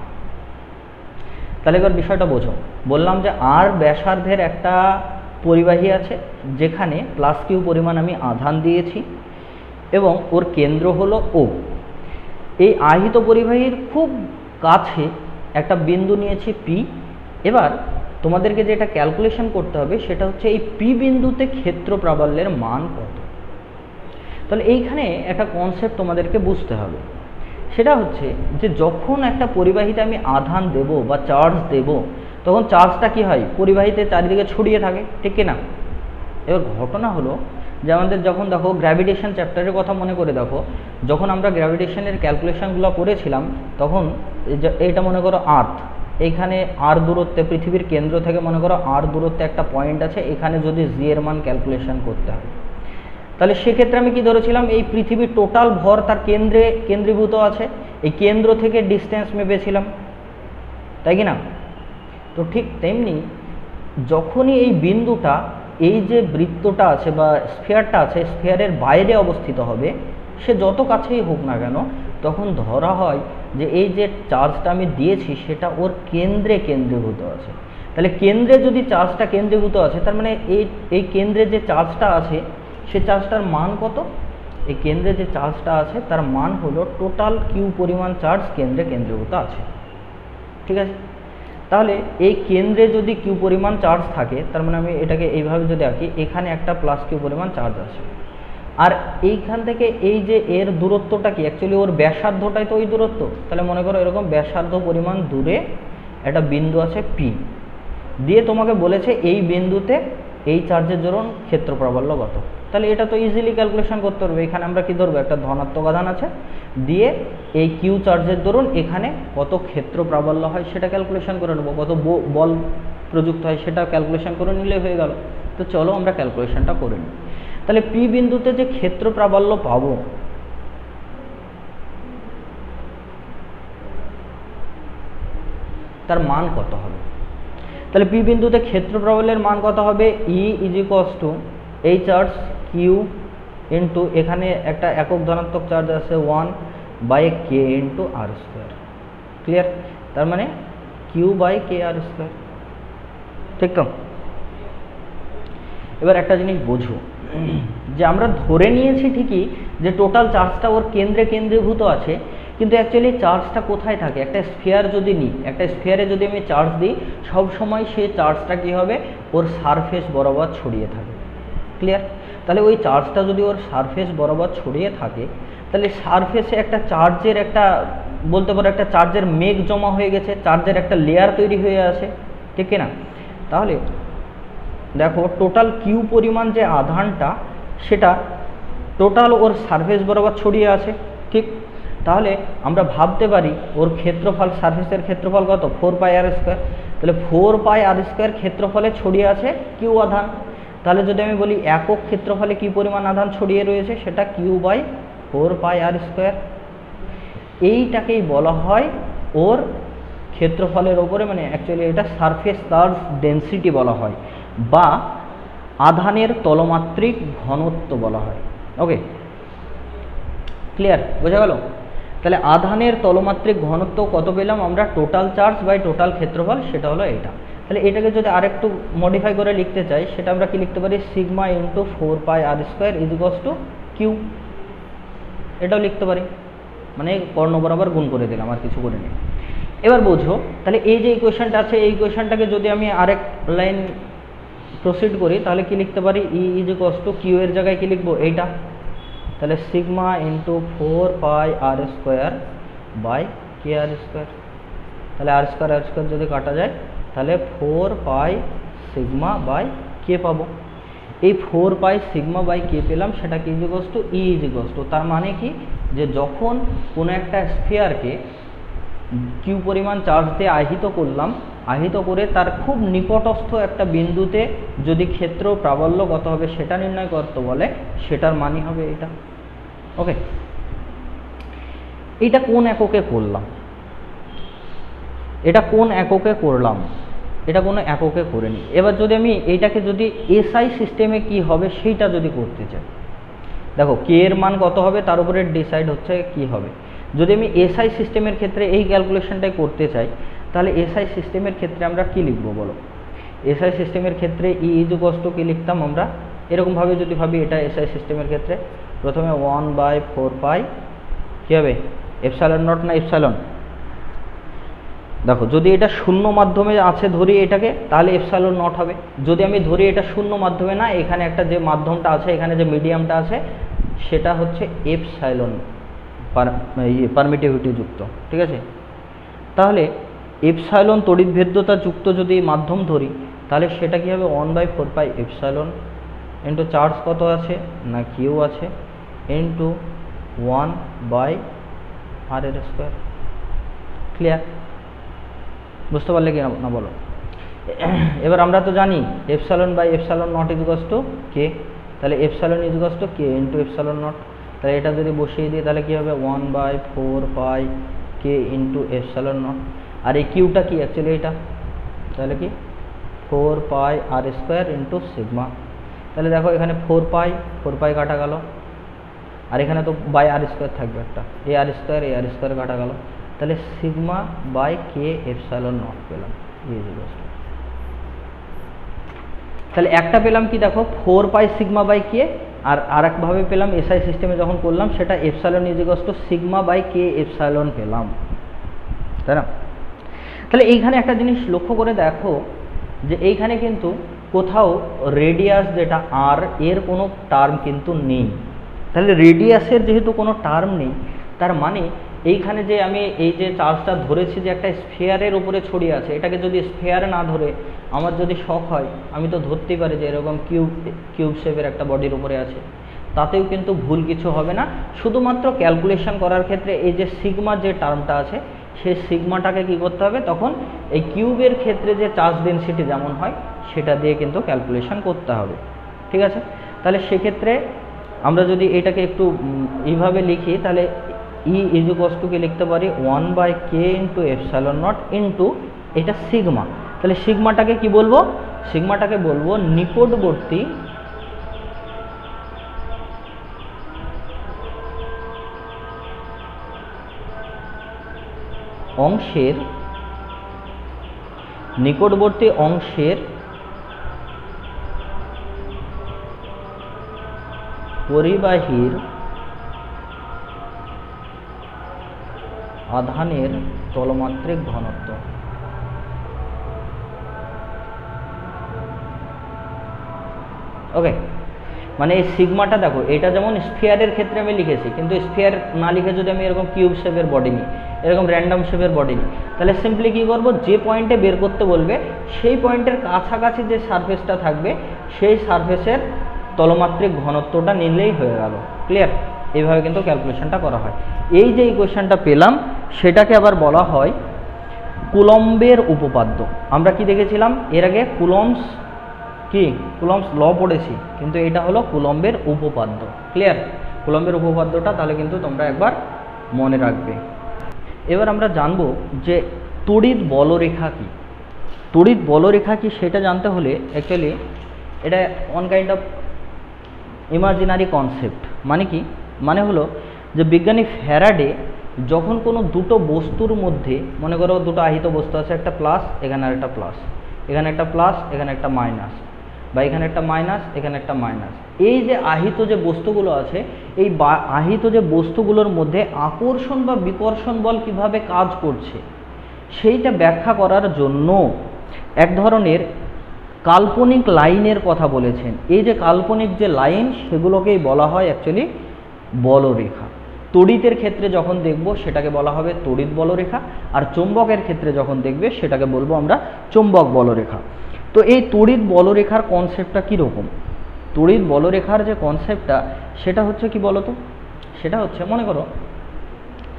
তাহলে এবার বিষয়টা বোঝো, বললাম যে r ব্যাসার্ধের একটা পরিবাহী আছে যেখানে +q পরিমাণ আমি আধান দিয়েছি এবং ওর কেন্দ্র হলো ও। এই আহিত পরিবাহীর খুব কাছে একটা বিন্দু নিয়েছি পি। এবার তোমাদেরকে যেটা ক্যালকুলেশন করতে হবে সেটা হচ্ছে এই পি বিন্দুতে ক্ষেত্র প্রাবল্যের মান কত। তাহলে এইখানে একটা কনসেপ্ট তোমাদেরকে বুঝতে হবে, সেটা হচ্ছে যে যখন একটা পরিবাহীতে আমি আধান দেব বা চার্জ দেব, তখন চার্জটা কি হয়, পরিবাহীতে চারিদিকে ছড়িয়ে থাকে, ঠিক কিনা? এবার ঘটনা হলো যে আমাদের যখন দেখো গ্র্যাভিটেশন চ্যাপ্টারের কথা মনে করে দেখো, যখন আমরা গ্র্যাভিটেশনের ক্যালকুলেশনগুলো করেছিলাম তখন এইটা মনে করো আর্থ, এইখানে আর দূরত্বে পৃথিবীর কেন্দ্র থেকে মনে করো আর দূরত্বে একটা পয়েন্ট আছে, এখানে যদি জি এর মান ক্যালকুলেশন করতে হয়, তাহলে সেক্ষেত্রে আমি কি ধরেছিলাম, এই পৃথিবীর টোটাল ভর তার কেন্দ্রে কেন্দ্রীভূত আছে, এই কেন্দ্র থেকে ডিস্টেন্স মেপেছিলাম, তাই কি না? তো ঠিক তেমনি যখনই এই বিন্দুটা, এই যে বৃত্তটা আছে বা স্ফিয়ারটা আছে, স্ফিয়ারের বাইরে অবস্থিত হবে, সে যত কাছেই হোক না কেন, তখন ধরা হয় যে এই যে চার্জটা আমি দিয়েছি সেটা ওর কেন্দ্রে কেন্দ্রীভূত আছে। তাহলে কেন্দ্রে যদি চার্জটা কেন্দ্রীভূত আছে, তার মানে এই কেন্দ্রে যে চার্জটা আছে সে চার্জটার মান কত? এই কেন্দ্রে যে চার্জটা আছে তার মান হলো টোটাল কিউ পরিমাণ চার্জ কেন্দ্রে কেন্দ্রীভূত আছে, ঠিক আছে? তাহলে এই কেন্দ্রে যদি কিউ পরিমাণ চার্জ থাকে, তার মানে আমি এটাকে এইভাবে যদি আঁকি, এখানে একটা +q পরিমাণ চার্জ আছে, আর এইখান থেকে এই যে এর দূরত্বটা কি, অ্যাকচুয়ালি ওর ব্যাসার্ধটাই তো ওই দূরত্ব। তাহলে মনে করো এরকম ব্যাসার্ধ পরিমাণ দূরে একটা বিন্দু আছে পি, দিয়ে তোমাকে বলেছে এই বিন্দুতে এই চার্জের দরুন ক্ষেত্র প্রাবল্য কত। তাহলে এটা তো ইজিলি ক্যালকুলেশন করতে পারবে। এখানে আমরা কি ধরবো, একটা ধনাত্মক আধান আছে, দিয়ে এই কিউ চার্জের দরুন এখানে কত ক্ষেত্র প্রাবল্য হয় সেটা ক্যালকুলেশন করে নেবো, কত বল প্রযুক্ত হয় সেটা ক্যালকুলেশন করে নিলে হয়ে গেল। তো চলো আমরা ক্যালকুলেশনটা করে নিই। তাহলে পি বিন্দুতে যে ক্ষেত্র প্রাবল্য পাবো, তার মান কত হবে? তাহলে পি বিন্দুতে ক্ষেত্র প্রাবল্যের মান কত হবে? ই = এই চার্জ কিউ ইন্টু এখানে একটা একক ধনাত্মক চার্জ আছে 1/k × r², ক্লিয়ার? তার মানে q/kr², ঠিক তো? এবার একটা জিনিস বোঝো, যে আমরা ধরে নিয়েছি ঠিকই যে টোটাল চার্জটা ওর কেন্দ্রে কেন্দ্রীভূত আছে, কিন্তু অ্যাকচুয়ালি চার্জটা কোথায় থাকে? একটা স্ফিয়ার যদি নিই, একটা স্ফিয়ারে যদি আমি চার্জ দিই, সব সময় সেই চার্জটা কী হবে, ওর সারফেস বরাবর ছড়িয়ে থাকে, ক্লিয়ার? তাহলে ওই চার্জটা যদি ওর সারফেস বরাবর ছড়িয়ে থাকে, তাহলে সারফেসে একটা চার্জের একটা বলতে পারো একটা চার্জের মেঘ জমা হয়ে গেছে, চার্জের একটা লেয়ার তৈরি হয়ে আছে, ঠিক না? তাহলে দেখো টোটাল কিউ পরিমাণ যে আধানটা সেটা টোটাল ওর সারফেস বরাবর ছড়িয়ে আছে, ঠিক? তাহলে আমরা ভাবতে পারি ওর ক্ষেত্রফল, সারফেসের ক্ষেত্রফল কত, 4πr²। তাহলে 4πr² ক্ষেত্রফলে ছড়িয়ে আছে কিউ আধান। তাহলে যদি আমি বলি একক ক্ষেত্রফলে কি পরিমাণ আধান ছড়িয়ে রয়েছে, সেটা Q/4πr²। এইটাকেই বলা হয় ওর ক্ষেত্রফলের ওপরে, মানে অ্যাকচুয়ালি এটা সারফেস চার্জ ডেনসিটি বলা হয়, বা আধানের তলমাত্রিক ঘনত্ব বলা হয়। ওকে, ক্লিয়ার, বোঝা গেল? তাহলে আধানের তলমাত্রিক ঘনত্ব কত পেলাম আমরা, টোটাল চার্জ বাই টোটাল ক্ষেত্রফল, সেটা হলো এটা। তাহলে এটাকে যদি আরেকটু মডিফাই করে লিখতে চাই, সেটা আমরা কি লিখতে পারি, sigma into 4πr² is Q. এটাও লিখতে পারি, মানে কর্ণ বরাবর গুণ করে দিলাম, আর কিছু করে নিই। এবার বোঝো, তাহলে এই যে ইকুয়েশনটা আছে, এই ইকুয়েশনটাকে যদি আমি আরেক লাইন প্রসিড করি, তাহলে কি লিখতে পারি, ই ইজ কিউ এর জায়গায় কি লিখবো, এইটা। তাহলে sigma into 4πr² by kr²। তাহলে r² যদি কাটা যায়, তাহলে 4π সিগমা বাই কে পাবো। এই 4π সিগমা বাই কে পেলাম, সেটা কি ই ইজ তার মানে কি, যে যখন কোনো একটা স্ফিয়ারকে কিউ পরিমাণ চার্জ দিয়ে আহিত করলাম, আহিত করে তার খুব নিকটস্থ একটা বিন্দুতে যদি ক্ষেত্র প্রাবল্য কত হবে সেটা নির্ণয় করতে বলে, সেটার মানই হবে এটা। ওকে, এটা কোন এককে করলাম, এটা কোন এককে করলাম, এটা কোনো এককে করে নিই। এবার যদি আমি এইটাকে যদি এসআই সিস্টেমে কি হবে সেইটা যদি করতে চাই, দেখো কে এর মান কত হবে তার উপরে ডিসাইড হচ্ছে কি হবে। যদি আমি এসআই সিস্টেমের ক্ষেত্রে এই ক্যালকুলেশনটাই করতে চাই, তাহলে এসআই সিস্টেমের ক্ষেত্রে আমরা কি লিখবো বলো। এসআই সিস্টেমের ক্ষেত্রে ই ইজ কি লিখতাম আমরা, এরকমভাবে যদি ভাবি এটা এসআই সিস্টেমের ক্ষেত্রে, প্রথমে 1/4π কী হবে, এপসাইলন নট না এপসাইলন। দেখো যদি এটা শূন্য মাধ্যমে আছে ধরি এটাকে, তাহলে এপসাইলন নট হবে। যদি আমি ধরি এটা শূন্য মাধ্যমে না, এখানে একটা যে মাধ্যমটা আছে, এখানে যে মিডিয়ামটা আছে, সেটা হচ্ছে এপসাইলন পারমিটিভিটি যুক্ত, ঠিক আছে? তাহলে এপসাইলন তড়িৎভেদ্যতা যুক্ত যদি মাধ্যম ধরি, তাহলে সেটা কি হবে, 1/4π এপসাইলন ইন্টু চার্জ কত আছে না কিউ আছে, ইন্টু 1/r²। ক্লিয়ার, বুঝতে পারলে কি না বলো? এবার আমরা তো জানি epsilon by epsilon naught is K, তাহলে epsilon is K into epsilon naught. তাহলে এটা যদি বসিয়ে দিই, তাহলে কি হবে, 1/4π কে ইন্টু এপসাইলন নট। আর এই কিউটা কি অ্যাকচুয়ালি এটা, তাহলে কি 4πr² ইন্টু সিগমা। তাহলে দেখো এখানে 4π কাটা গেল, আর এখানে তো বাই r² থাকবে একটা, এই r² কাটা গেল, তাহলে sigma by k epsilon naught পেলাম। তাহলে একটা পেলাম কি, দেখো 4π সিগমা বাই কে, আর আরেকভাবে পেলাম এসআই সিস্টেমে যখন করলাম, সেটা epsilon is sigma by k epsilon পেলাম, তাই না? তাহলে এইখানে একটা জিনিস লক্ষ্য করে দেখো, যে এইখানে কিন্তু কোথাও রেডিয়াস যেটা আর, এর কোনো টার্ম কিন্তু নেই। তাহলে রেডিয়াসের যেহেতু কোনো টার্ম নেই, তার মানে এইখানে যে আমি এই যে চার্জটা ধরেছি যে একটা স্ফিয়ারের উপরে ছড়িয়ে আছে, এটাকে যদি স্ফিয়ারে না ধরে আমার যদি শখ হয়, আমি তো ধরতেই পারি যে এরকম কিউব শেপের একটা বডির উপরে আছে, তাতেও কিন্তু ভুল কিছু হবে না। শুধুমাত্র ক্যালকুলেশন করার ক্ষেত্রে এই যে সিগমা যে টার্মটা আছে, সেই সিগমাটাকে কি করতে হবে, তখন এই কিউবের ক্ষেত্রে যে চার্জ ডেনসিটি যেমন হয় সেটা দিয়ে কিন্তু ক্যালকুলেশন করতে হবে, ঠিক আছে? তাহলে সেক্ষেত্রে আমরা যদি এটাকে একটু এইভাবে লিখি, তাহলে ই ইজ কি লিখতে পারি, 1/k into epsilon naught into এটা সিগমা। তাহলে সিগমাটাকে কি বলবো, সিগমাটাকে বলবো নিকটবর্তী অংশের পরিবাহীর আধানের তলমাত্রিক ঘনত্ব। ওকে, মানে এই সিগমাটা দেখো, এটা যেমন স্ফিয়ারের ক্ষেত্রে আমি লিখেছি, কিন্তু স্ফিয়ার না লিখে যদি আমি এরকম কিউব শেপের বডি নিই, এরকম র্যান্ডম শেপের বডি নিই, তাহলে সিম্পলি কী করবো, যে পয়েন্টে বের করতে বলবে সেই পয়েন্টের কাছাকাছি যে সারফেসটা থাকবে সেই সারফেসের তলমাত্রিক ঘনত্বটা নিলেই হয়ে গেল। ক্লিয়ার? এইভাবে কিন্তু ক্যালকুলেশনটা করা হয়। এই যে ইকুয়েশনটা পেলাম সেটাকে আবার বলা হয় কুলম্বের উপপাদ্য। আমরা কি দেখেছিলাম এর আগে? কুলম্বস ল পড়েছি, কিন্তু এটা হলো কুলম্বের উপপাদ্য। ক্লিয়ার? কুলম্বের উপপাদ্যটা তাহলে কিন্তু তোমরা একবার মনে রাখবে। এবার আমরা জানবো যে তড়িৎ বলরেখা কি। তড়িৎ বলরেখা কি সেটা জানতে হলে অ্যাকচুয়ালি এটা one kind of imaginary concept. মানে কি? মানে হলো যে বিজ্ঞানী ফ্যারাডে যখন কোনো দুটো বস্তুর মধ্যে, মনে করো দুটো আহিত বস্তু আছে, একটা প্লাস এখানে আর একটা প্লাস, এখানে একটা প্লাস এখানে একটা মাইনাস, বা এখানে একটা মাইনাস এখানে একটা মাইনাস, এই যে আহিত যে বস্তুগুলো আছে এই আহিত যে বস্তুগুলোর মধ্যে আকর্ষণ বা বিকর্ষণ বল কিভাবে কাজ করছে সেইটা ব্যাখ্যা করার জন্য এক ধরনের কাল্পনিক লাইনের কথা বলেছেন। এই যে কাল্পনিক যে লাইন সেগুলোকেই বলা হয় অ্যাকচুয়ালি বলরেখা। তড়িতের ক্ষেত্রে যখন দেখব সেটাকে বলা হবে তড়িৎ বলরেখা, আর চৌম্বকের ক্ষেত্রে যখন দেখবে সেটাকে বলবো আমরা চৌম্বক বলরেখা। তো এই তড়িৎ বলরেখার কনসেপ্টটা কীরকম? তড়িৎ বলরেখার যে কনসেপ্টটা সেটা হচ্ছে কি বলতো? সেটা হচ্ছে, মনে করো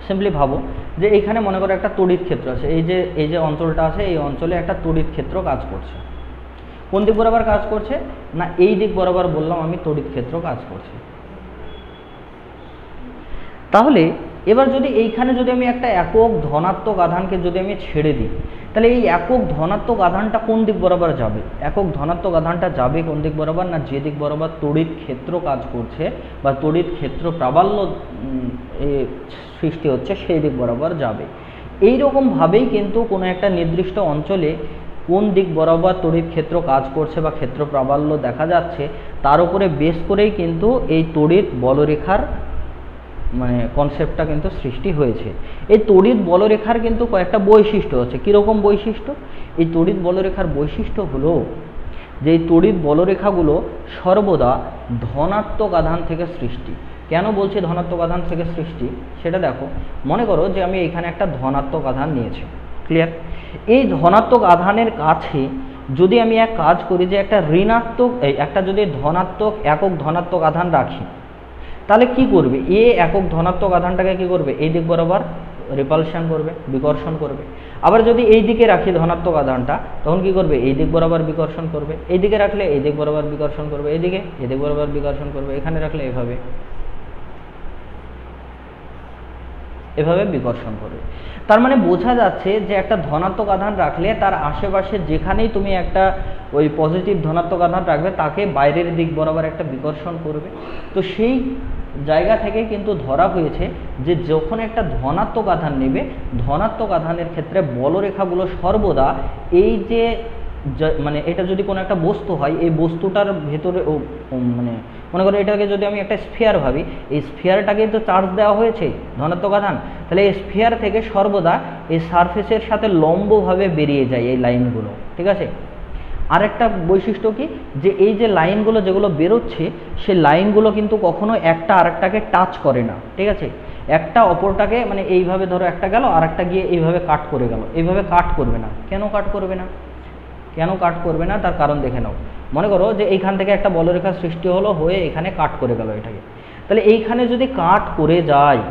সিম্পলি ভাবো যে এইখানে মনে করো একটা তড়িৎ ক্ষেত্র আছে, এই যে অঞ্চলটা আছে এই অঞ্চলে একটা তড়িৎ ক্ষেত্র কাজ করছে। কোন দিক বরাবর কাজ করছে? না এই দিক বরাবর বললাম আমি তড়িৎ ক্ষেত্র কাজ করছে। তাহলে এবার যদি এইখানে যদি আমি একটা একক ধনাত্মক আধানকে যদি আমি ছেড়ে দিই, তাহলে এই একক ধনাত্মক আধানটা কোন দিক বরাবর যাবে? একক ধনাত্মক আধানটা যাবে কোন দিক বরাবর? না যে দিক বরাবর তড়িৎ ক্ষেত্র কাজ করছে বা তড়িৎ ক্ষেত্র প্রাবল্য সৃষ্টি হচ্ছে সেই দিক বরাবর যাবে। এই রকমভাবেই কিন্তু কোনো একটা নির্দিষ্ট অঞ্চলে কোন দিক বরাবর তড়িৎ ক্ষেত্র কাজ করছে বা ক্ষেত্র প্রাবল্য দেখা যাচ্ছে তার উপরে বেস করেই কিন্তু এই তড়িৎ বলরেখার মানে কনসেপ্টটা কিন্তু সৃষ্টি হয়েছে। এই তড়িৎ বলরেখার কিন্তু কয়েকটা বৈশিষ্ট্য আছে। কীরকম বৈশিষ্ট্য? এই তড়িৎ বলরেখার বৈশিষ্ট্য হলো যে এই তড়িৎ বলরেখাগুলো সর্বদা ধনাত্মক আধান থেকে সৃষ্টি। কেন বলছি ধনাত্মক আধান থেকে সৃষ্টি সেটা দেখো। মনে করো যে আমি এখানে একটা ধনাত্মক আধান নিয়েছি। ক্লিয়ার? এই ধনাত্মক আধানের কাছে যদি আমি এক কাজ করি যে একটা ঋণাত্মক একটা যদি ধনাত্মক একক ধনাত্মক আধান রাখি, তাহলে কি করবে? এ একক ধনাত্মক আধানটাকে কি করবে? এই দিক বরাবর রিপালশন করবে, বিকর্ষণ করবে। আবার যদি এই দিকে রাখি ধনাত্মক আধানটা, তখন কি করবে? এই দিক বরাবর বিকর্ষণ করবে। এই দিকে রাখলে এই দিক বরাবর বিকর্ষণ করবে, এইদিকে এই দিক বরাবর বিকর্ষণ করবে, এখানে রাখলে এভাবে বিকর্ষণ করবে। তার মানে বোঝা যাচ্ছে যে একটা ধনাত্মক আধান রাখলে তার আশেপাশে যেখানেই তুমি একটা ওই পজিটিভ ধনাত্মক আধান রাখবে তাকে বাইরের দিক বরাবর একটা বিকর্ষণ করবে। তো সেই জায়গা থেকে কিন্তু ধরা হয়েছে যে যখন একটা ধনাত্মক আধান নেবে, ধনাত্মক আধানের ক্ষেত্রে বলরেখাগুলো সর্বদা এই যে মানে এটা যদি কোনো একটা বস্তু হয় এই বস্তুটার ভেতরে মানে মনে করো এটাকে যদি আমি একটা স্ফিয়ার ভাবি, এই স্ফিয়ারটাকে তো চার্জ দেওয়া হয়েছে ধনাত্মক আধান, তাহলে এই স্ফিয়ার থেকে সর্বদা এই সারফেসের সাথে লম্বভাবে বেরিয়ে যায় এই লাইনগুলো। ঠিক আছে? আরেকটা বৈশিষ্ট্য কি? যে এই যে লাইনগুলো যেগুলো বেরোচ্ছে সেই লাইনগুলো কিন্তু কখনো একটা আরেকটাকে টাচ করে না। ঠিক আছে? একটা অপরটাকে মানে এইভাবে ধরো একটা গেল আর একটা গিয়ে এইভাবে কাট করে গেল, এইভাবে কাট করবে না। কেন কাট করবে না? কেন কাট করবে না তার কারণ দেখে নাও। মনে করো যে এইখান থেকে একটা বলরেখা সৃষ্টি হলো, হয়ে এখানে কাট করে গেল এটাকে, তাহলে এইখানে যদি কাট করে যায়,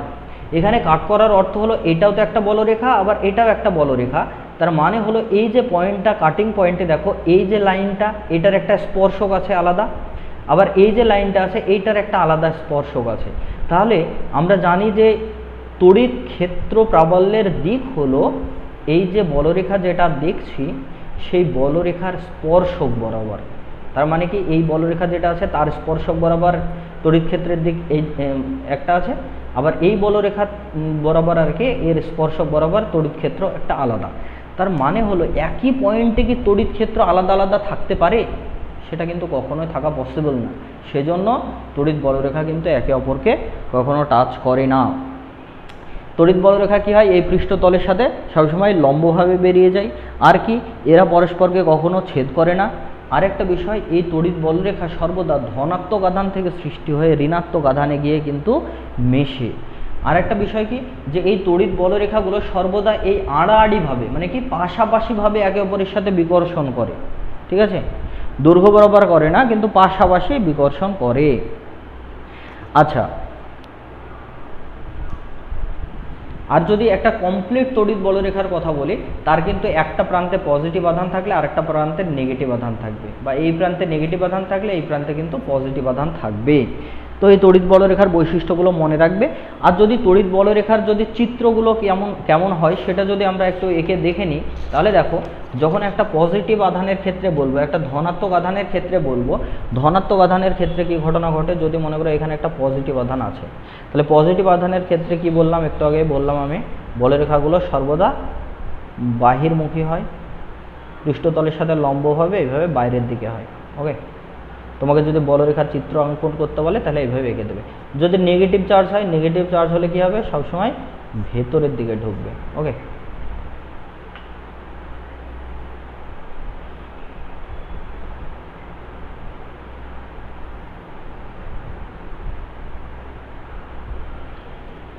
এখানে কাট করার অর্থ হলো এটাও তো একটা বলরেখা আবার এটাও একটা বলরেখা। তার মানে হলো এই যে পয়েন্টটা কাটিং পয়েন্টে দেখো এই যে লাইনটা এটার একটা স্পর্শক আছে আলাদা, আবার এই যে লাইনটা আছে এইটার একটা আলাদা স্পর্শক আছে। তাহলে আমরা জানি যে তড়িৎ ক্ষেত্র প্রাবল্যের দিক হলো এই যে বলরেখা যেটা দেখছি সেই বলরেখার স্পর্শক বরাবর। তার মানে কি এই বলরেখা যেটা আছে তার স্পর্শক বরাবর তড়িৎ ক্ষেত্রের দিক এই একটা আছে, আবার এই বলরেখা বরাবর আর কি এর স্পর্শক বরাবর তড়িৎ ক্ষেত্র একটা আলাদা। তার মানে হলো একই পয়েন্টে কি তড়িৎ ক্ষেত্র আলাদা আলাদা থাকতে পারে? সেটা কিন্তু কখনোই থাকা পসিবল না। সেজন্য তড়িৎ বলরেখা কিন্তু একে অপরকে কখনো টাচ করে না। তড়িৎ বলরেখা কি হয়? এই পৃষ্ঠতলের সাথে সবসময় লম্বভাবে বেরিয়ে যায়, আর কি এরা পরস্পরকে কখনো ছেদ করে না। আরেকটা বিষয়, এই তড়িৎ বলরেখা সর্বদা ধনাত্মক আধান থেকে সৃষ্টি হয়ে ঋণাত্মক আধানে গিয়ে কিন্তু মেশে। আর একটা বিষয় কি, যে এই তড়িৎ বলরেখাগুলো সর্বদা এই আড়াআড়িভাবে মানে কি পাশাপাশিভাবে একে অপরের সাথে বিকর্ষণ করে, ঠিক আছে, দৈর্ঘ্য বরাবর করে না কিন্তু পাশাপাশি বিকর্ষণ করে। আচ্ছা, আর যদি একটা কমপ্লিট তড়িৎ বলরেখার কথা বলি, তার কিন্তু একটা প্রান্তে পজিটিভ আধান থাকলে আরেকটা প্রান্তে নেগেটিভ আধান থাকবে, বা এই প্রান্তে নেগেটিভ আধান থাকলে এই প্রান্তে কিন্তু পজিটিভ আধান থাকবে। তো এই তড়িৎ বলরেখার বৈশিষ্ট্যগুলো মনে রাখবে। আর যদি তড়িৎ বলরেখার যদি চিত্রগুলো কেমন হয় সেটা যদি আমরা একটু এঁকে দেখে নিই, তাহলে দেখো, যখন একটা পজিটিভ আধানের ক্ষেত্রে বলবো, একটা ধনাত্মক আধানের ক্ষেত্রে বলবো, ধনাত্মক আধানের ক্ষেত্রে কি ঘটনা ঘটে, যদি মনে করো এখানে একটা পজিটিভ আধান আছে, তাহলে পজিটিভ আধানের ক্ষেত্রে কি বললাম, একটু আগে বললাম আমি, বলরেখাগুলো সর্বদা বাহির্মুখী হয়, পৃষ্ঠতলের সাথে লম্বভাবে এইভাবে বাইরের দিকে হয়। ওকে, তোমাকে যদি বলরেখার চিত্র অঙ্কন করতে বলে তাহলে এইভাবে এঁকে দেবে। যদি নেগেটিভ চার্জ হয়, নেগেটিভ চার্জ হলে কি হবে, সবসময় ভেতরের দিকে ঢুকবে। ওকে,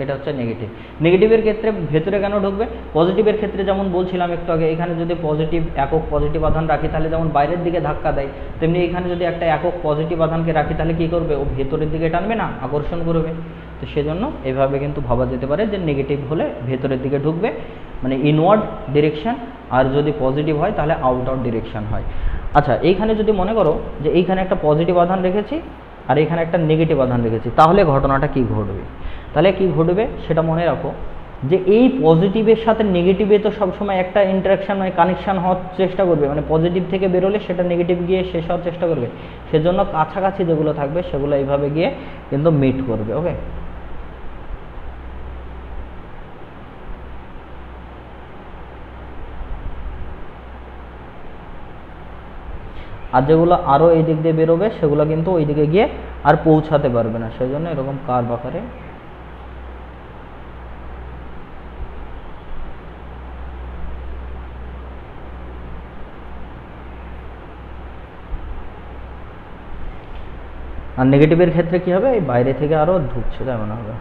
এটা হচ্ছে নেগেটিভ। নেগেটিভের ক্ষেত্রে ভেতরে কেন ঢুকবে, পজিটিভের ক্ষেত্রে যেমন বলছিলাম একটু আগে, এখানে যদি পজিটিভ একক পজিটিভ আধান রাখি তাহলে যেমন বাইরের দিকে ধাক্কা দেয়, তেমনি এখানে যদি একটা একক পজিটিভ আধানকে রাখি তাহলে কী করবে, ও ভেতরের দিকে টানবে না, আকর্ষণ করবে। তো সেজন্য এভাবে কিন্তু ভাবা যেতে পারে যে নেগেটিভ হলে ভেতরের দিকে ঢুকবে, মানে ইনওয়ার্ড ডিরেকশন, আর যদি পজিটিভ হয় তাহলে আউটওয়ার্ড ডিরেকশন হয়। আচ্ছা, এইখানে যদি মনে করো যে এইখানে একটা পজিটিভ আধান রেখেছি আর এখানে একটা নেগেটিভ আধান রেখেছি, তাহলে ঘটনাটা কি ঘটবে, তাহলে কি ঘটবে সেটা মনে রাখো, যে এই পজিটিভের সাথে নেগেটিভে তো সবসময় একটা ইন্টারাকশান মানে কানেকশান হওয়ার চেষ্টা করবে, মানে পজিটিভ থেকে বেরোলে সেটা নেগেটিভ গিয়ে শেষ হওয়ার চেষ্টা করবে, সেজন্য কাছাকাছি যেগুলো থাকবে সেগুলো এইভাবে গিয়ে কিন্তু মিট করবে। ওকে, আর যেগুলো আরও এই দিক দিয়ে বেরোবে সেগুলো কিন্তু ওই দিকে গিয়ে আর পৌঁছাতে পারবে না, সেই জন্য এরকম কার্ভ আকারে আর নেগেটিভের ক্ষেত্রে কি হবে, এই বাইরে থেকে আরও ঢুকছে তাই মনে হবে।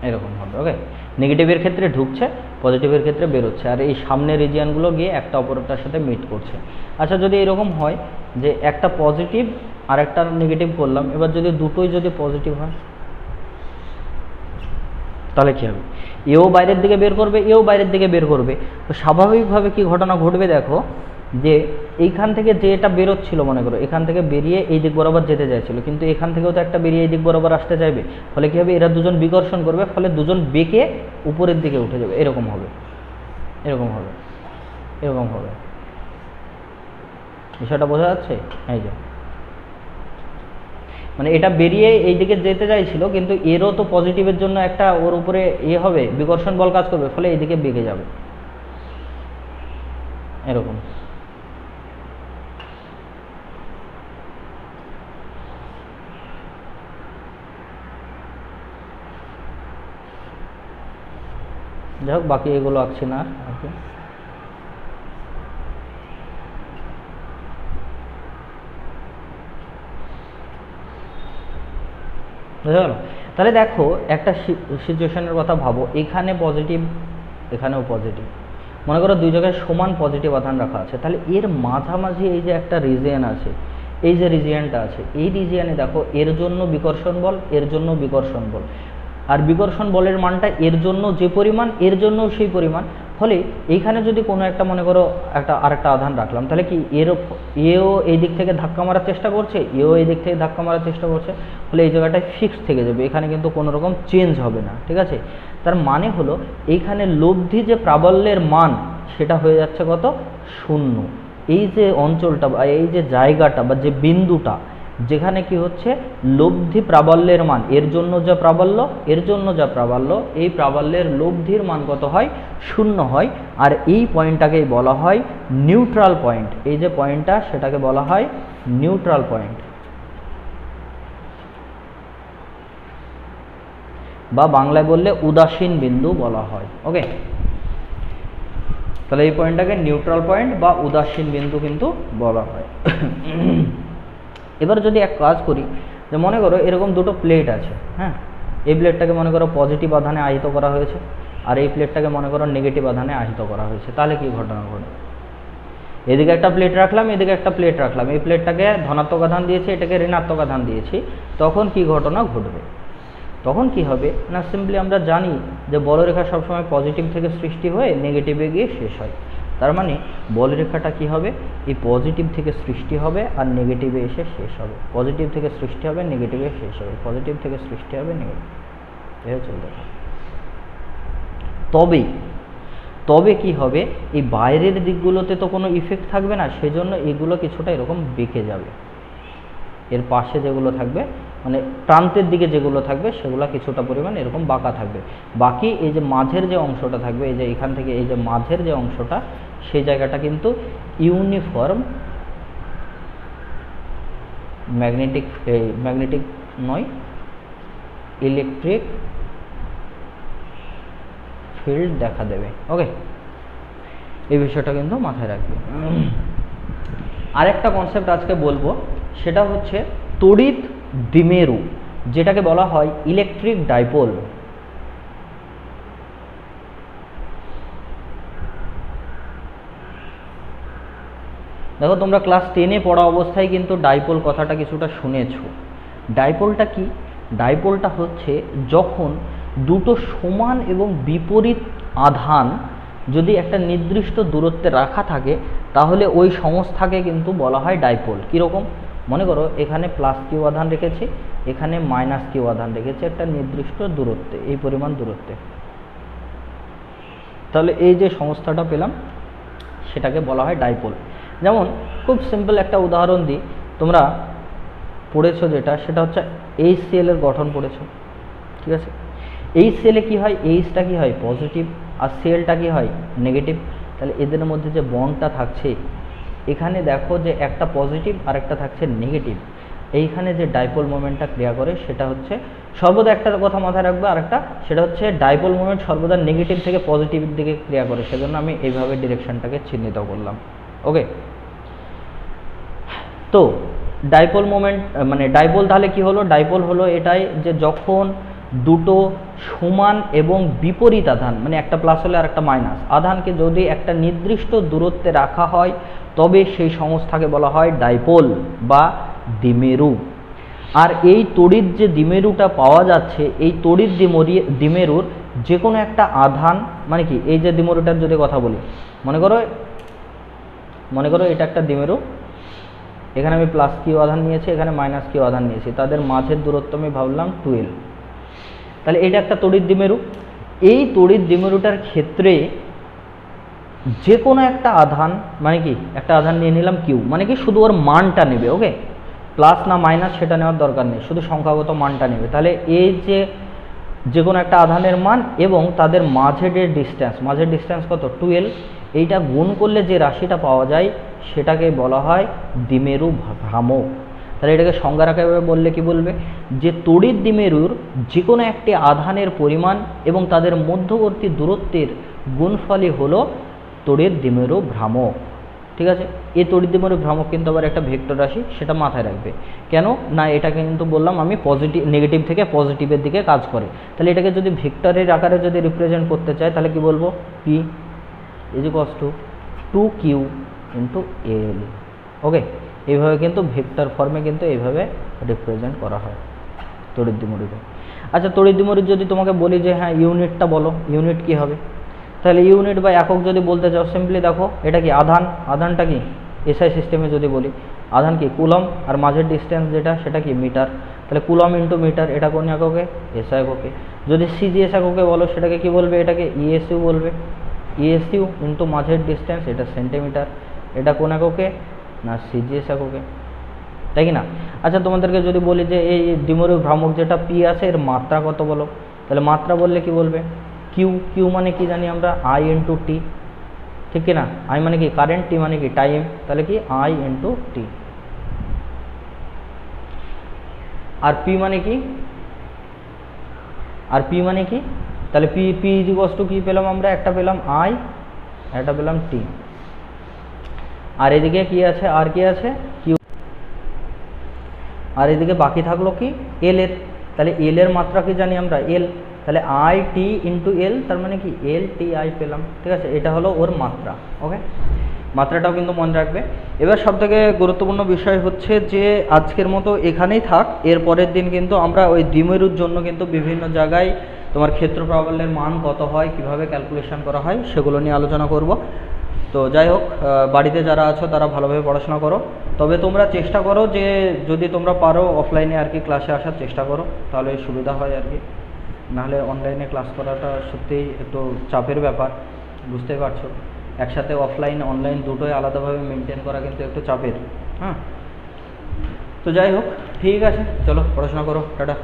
এরকম হবে। ওকে, নেগেটিভের ক্ষেত্রে ঢুকছে, পজিটিভের ক্ষেত্রে বেরোচ্ছে, আর এই সামনের রিজিয়ানগুলো গিয়ে একটা অপরটার সাথে মিট করছে। আচ্ছা, যদি এরকম হয় যে একটা পজিটিভ আর একটা নেগেটিভ করলাম, এবার যদি দুটোই যদি পজিটিভ হয় তাহলে কী হবে, এও বাইরের দিকে বের করবে, এও বাইরের দিকে বের করবে। তো স্বাভাবিকভাবে কি ঘটনা ঘটবে দেখো, যে এইখান থেকে যে এটা বেরোচ্ছিল, মনে করো এখান থেকে বেরিয়ে এই দিক বরাবর যেতে চাইছিল, কিন্তু এখান থেকেও তো একটা বেরিয়ে এই দিক বরাবর আসতে চাইবে, ফলে কী হবে, এরা দুজন বিকর্ষণ করবে, ফলে দুজন বেঁকে উপরের দিকে উঠে যাবে, এরকম হবে, এরকম হবে, এরকম হবে। বিষয়টা বোঝা যাচ্ছে? এই যে মানে এটা বেরিয়ে এই দিকে যেতে চাইছিল, কিন্তু এরও তো পজিটিভের জন্য একটা ওর উপরে হবে, বিকর্ষণ বল কাজ করবে, ফলে এইদিকে বেঁকে যাবে, এরকম। যাই হোক, বাকি এগুলো আঁকছি না আর কি। বুঝতে পারো? তাহলে দেখো, একটা সিচুয়েশনের কথা ভাবো, এখানে পজিটিভ, এখানেও পজিটিভ, মনে করো দুই জায়গায় সমান পজিটিভ আধান রাখা আছে, তাহলে এর মাঝামাঝি এই যে একটা রিজিয়ন আছে, এই যে রিজিয়নটা আছে, এই রিজিয়নে দেখো এর জন্য বিকর্ষণ বল, এর জন্য বিকর্ষণ বল, আর বিকর্ষণ বলের মানটা এর জন্য যে পরিমাণ, এর জন্য সেই পরিমাণ, ফলে এইখানে যদি কোনো একটা মনে করো একটা আরেকটা আধান রাখলাম, তাহলে কি এও এই দিক থেকে ধাক্কা মারার চেষ্টা করছে, এও এই দিক থেকে ধাক্কা মারার চেষ্টা করছে, ফলে এই জায়গাটায় ফিক্সড থেকে যাবে, এখানে কিন্তু কোনো রকম চেঞ্জ হবে না। ঠিক আছে, তার মানে হলো এইখানে লব্ধি যে প্রাবল্যের মান সেটা হয়ে যাচ্ছে কত, 0। এই যে অঞ্চলটা বা এই যে জায়গাটা বা যে বিন্দুটা যেখানে কি হচ্ছে, লব্ধি প্রাবল্যের মান, এর জন্য যা প্রাবল্য, এর জন্য যা প্রাবল্য, এই প্রাবল্যের লব্ধির মান কত হয়, 0 হয়। আর এই পয়েন্টটাকেই বলা হয় নিউট্রাল পয়েন্ট। এই যে পয়েন্টটা সেটাকে বলা হয় নিউট্রাল পয়েন্ট, বা বাংলায় বললে উদাসীন বিন্দু বলা হয়। ওকে, তাহলে এই পয়েন্টটাকে নিউট্রাল পয়েন্ট বা উদাসীন বিন্দু কিন্তু বলা হয়। এবার যদি এক কাজ করি, যে মনে করো এরকম দুটো প্লেট আছে, হ্যাঁ, এই প্লেটটাকে মনে করো পজিটিভ আধানে আহিত করা হয়েছে, আর এই প্লেটটাকে মনে করো নেগেটিভ আধানে আহিত করা হয়েছে, তাহলে কি ঘটনা ঘটবে? এদিকে একটা প্লেট রাখলাম, এদিকে একটা প্লেট রাখলাম, এই প্লেটটাকে ধনাত্মক আধান দিয়েছি, এটাকে ঋণাত্মক আধান দিয়েছি, তখন কি ঘটনা ঘটবে? তখন কি হবে না, সিম্পলি আমরা জানি যে বলরেখা সবসময় পজিটিভ থেকে সৃষ্টি হয়ে নেগেটিভে গিয়ে শেষ হয়। তার মানে বলরেখাটা কি হবে, এই পজিটিভ থেকে সৃষ্টি হবে আর নেগেটিভে এসে শেষ হবে, পজিটিভ থেকে সৃষ্টি হবে নেগেটিভে শেষ হবে, পজিটিভ থেকে সৃষ্টি হবে নেগেটিভ, এভাবে চলতে থাকে। তবে কি হবে, এই বাইরের দিকগুলোতে তো কোনো ইফেক্ট থাকবে না, সেজন্য এগুলো কিছুটা এরকম বেঁকে যাবে। এর পাশে যেগুলো থাকবে, মানে প্রান্তের দিকে যেগুলো থাকবে, সেগুলো কিছুটা পরিমাণ এরকম বাঁকা থাকবে। বাকি এই যে মাঝের যে অংশটা থাকবে, এই যে এখান থেকে এই যে মাঝের যে অংশটা, সেই জায়গাটা কিন্তু ইউনিফর্ম ম্যাগনেটিক নয়, ইলেকট্রিক ফিল্ড দেখা দেবে। ওকে, এই বিষয়টা কিন্তু মাথায় রাখবে। আরেকটা কনসেপ্ট আজকে বলবো, সেটা হচ্ছে তড়িৎ দ্বিমেরু, যেটাকে বলা হয় ইলেকট্রিক ডাইপোল। দেখো তোমরা ক্লাস 10-এ পড়া অবস্থায় কিন্তু ডাইপোল কথাটা কিছুটা শুনেছো। ডাইপোলটা কি? ডাইপোলটা হচ্ছে যখন দুটো সমান এবং বিপরীত আধান যদি একটা নির্দিষ্ট দূরত্বে রাখা থাকে, তাহলে ওই সংস্থাকে কিন্তু বলা হয় ডাইপোল। কীরকম? মনে করো এখানে প্লাস কিউ আধান রেখেছি, এখানে মাইনাস কিউ আধান রেখেছি একটা নির্দিষ্ট দূরত্বে, এই পরিমাণ দূরত্বে, তাহলে এই যে সংস্থাটা পেলাম সেটাকে বলা হয় ডাইপোল। যেমন খুব সিম্পল একটা উদাহরণ দিই, তোমরা পড়েছো যেটা, সেটা হচ্ছে HCl এর গঠন পড়েছো, ঠিক আছে? HCl এ কী হয়, এইচটা কী হয় পজিটিভ আর Clটা কী হয় নেগেটিভ। তাহলে এদের মধ্যে যে বন্ডটা থাকছে, এখানে দেখো যে একটা পজিটিভ আর একটা থাকছে নেগেটিভ। এইখানে যে ডাইপোল মোমেন্টটা ক্রিয়া করে সেটা হচ্ছে সর্বদা একটা কথা মাথায় রাখবে, আর একটা সেটা হচ্ছে ডাইপোল মোমেন্ট সর্বদা নেগেটিভ থেকে পজিটিভের দিকে ক্রিয়া করে, সেজন্য আমি এইভাবে ডিরেকশনটাকে চিহ্নিত করলাম। ওকে, তো ডাইপোল মোমেন্ট মানে ডাইপোল তাহলে কি হলো? ডাইপোল হলো এটাই যে যখন দুটো সমান এবং বিপরীত আধান, মানে একটা প্লাস হলে আর একটা মাইনাস আধানকে যদি একটা নির্দিষ্ট দূরত্বে রাখা হয়, তবে সেই সংস্থাকে বলা হয় ডাইপোল বা দ্বিমেরু। আর এই তড়িৎ যে দ্বিমেরুটা পাওয়া যাচ্ছে, এই তড়িৎ দ্বিমেরুর যে কোনো একটা আধান, মানে কি এই যে দ্বিমেরুটার যদি কথা বলি, মনে করো এটা একটা দ্বিমেরু, এখানে আমি প্লাস কিউ আধান নিয়েছি, এখানে মাইনাস কিউ আধান নিয়েছি, তাদের মাঝের দূরত্ব আমি ভাবলাম 12। তাহলে এটা একটা তড়িৎ দ্বিমেরু। এই তড়িৎ দ্বিমেরুটার ক্ষেত্রে যে কোনো একটা আধান, মানে কি একটা আধান নিয়ে নিলাম কিউ, মানে কি শুধু ওর মানটা নেবে। ওকে, প্লাস না মাইনাস সেটা নেওয়ার দরকার নেই, শুধু সংখ্যাগত মানটা নেবে। তাহলে এই যে কোনো একটা আধানের মান এবং তাদের মাঝের ডিস্ট্যান্স কত 12, এইটা গুণ করলে যে রাশিটা পাওয়া যায় সেটাকে বলা হয় দ্বিমেরু ভ্রামক। তাহলে এটাকে সংজ্ঞা আকারে বললে কি বলবে, যে তড়িৎ দ্বিমেরুর যে কোনো একটি আধানের পরিমাণ এবং তাদের মধ্যবর্তী দূরত্বের গুণফলই হলো তড়িৎ দ্বিমেরু ভ্রামক। ঠিক আছে, এই তড়িৎ দ্বিমেরু ভ্রামক কিন্তু আবার একটা ভেক্টর রাশি, সেটা মাথায় রাখবে। কেন না, এটাকে কিন্তু বললাম আমি নেগেটিভ থেকে পজিটিভের দিকে কাজ করে। তাহলে এটাকে যদি ভেক্টরের আকারে যদি রিপ্রেজেন্ট করতে চাই, তাহলে কি বলবো, P = 2Q × L। ওকে, এইভাবে কিন্তু ভেক্টর ফর্মে কিন্তু এইভাবে রিপ্রেজেন্ট করা হয় তড়িৎ দ্বিমেরুকে। আচ্ছা, তড়িৎ দ্বিমেরুর যদি তোমাকে বলি যে হ্যাঁ ইউনিটটা বলো, ইউনিট কি হবে? তাহলে ইউনিট বা একক যদি বলতে চাও, সিম্পলি দেখো এটা কি আধানটা কি এসআই সিস্টেমে যদি বলি, আধান কি কুলম, আর মাঝের ডিস্টেন্স যেটা সেটা কি মিটার। তাহলে কুলম × মিটার, এটা কোন এককে? এসআই এককে। যদি সিজিএস এককে বলো, সেটাকে কি বলবে? এটাকে ইএসইউ বলবে। ইএসইউ × মাঝের ডিস্টেন্স, এটা সেন্টিমিটার। এটা কোন এককে? না সিজিএস এককে, তাই কি না? আচ্ছা, তোমাদেরকে যদি বলি যে এই দ্বিমেরু ভ্রামক যেটা পি আছে, এর মাত্রা কত বলো, তাহলে মাত্রা বললে কি বলবে? কিউ মানে কি জানি আমরা, I × T, ঠিক কি না? I মানে কি কারেন্ট, T মানে কি টাইম, তাহলে কি I × T। আর P মানে কি? তাহলে P = কি পেলাম আমরা? একটা পেলাম I এটা পেলাম টি। আর এদিকে কি আছে, আর কি আছে কিউ, আর এদিকে বাকি থাকলো কি এল এর। তাহলে এল এর মাত্রা কি জানি আমরা এল, তাহলে আই টি ইন্টু এল, তার মানে কি এল টি আই পেলাম। ঠিক আছে, এটা হলো ওর মাত্রা। ওকে, মাত্রাটাও কিন্তু মনে রাখবে। এবার সবথেকে গুরুত্বপূর্ণ বিষয় হচ্ছে যে আজকের মতো এখানেই থাক, এর পরের দিন কিন্তু আমরা ওই দ্বিমেরুর জন্য কিন্তু বিভিন্ন জায়গায় তোমার ক্ষেত্র প্রাবল্যের মান কত হয়, কিভাবে ক্যালকুলেশন করা হয়, সেগুলো নিয়ে আলোচনা করব। তো যাই হোক, বাড়িতে যারা আছো তারা ভালোভাবে পড়াশোনা করো। তবে তোমরা চেষ্টা করো যে যদি তোমরা পারো অফলাইনে আর কি ক্লাসে আসার চেষ্টা করো, তাহলে সুবিধা হয় আর কি। নাহলে অনলাইনে ক্লাস করাটা সত্যিই একটু চাপের ব্যাপার, বুঝতেই পারছো। একসাথে অফলাইন অনলাইন দুটোই আলাদাভাবে মেনটেন করা কিন্তু একটু চাপের। হ্যাঁ, তো যাই হোক, ঠিক আছে, চলো পড়াশোনা করো, টাটা।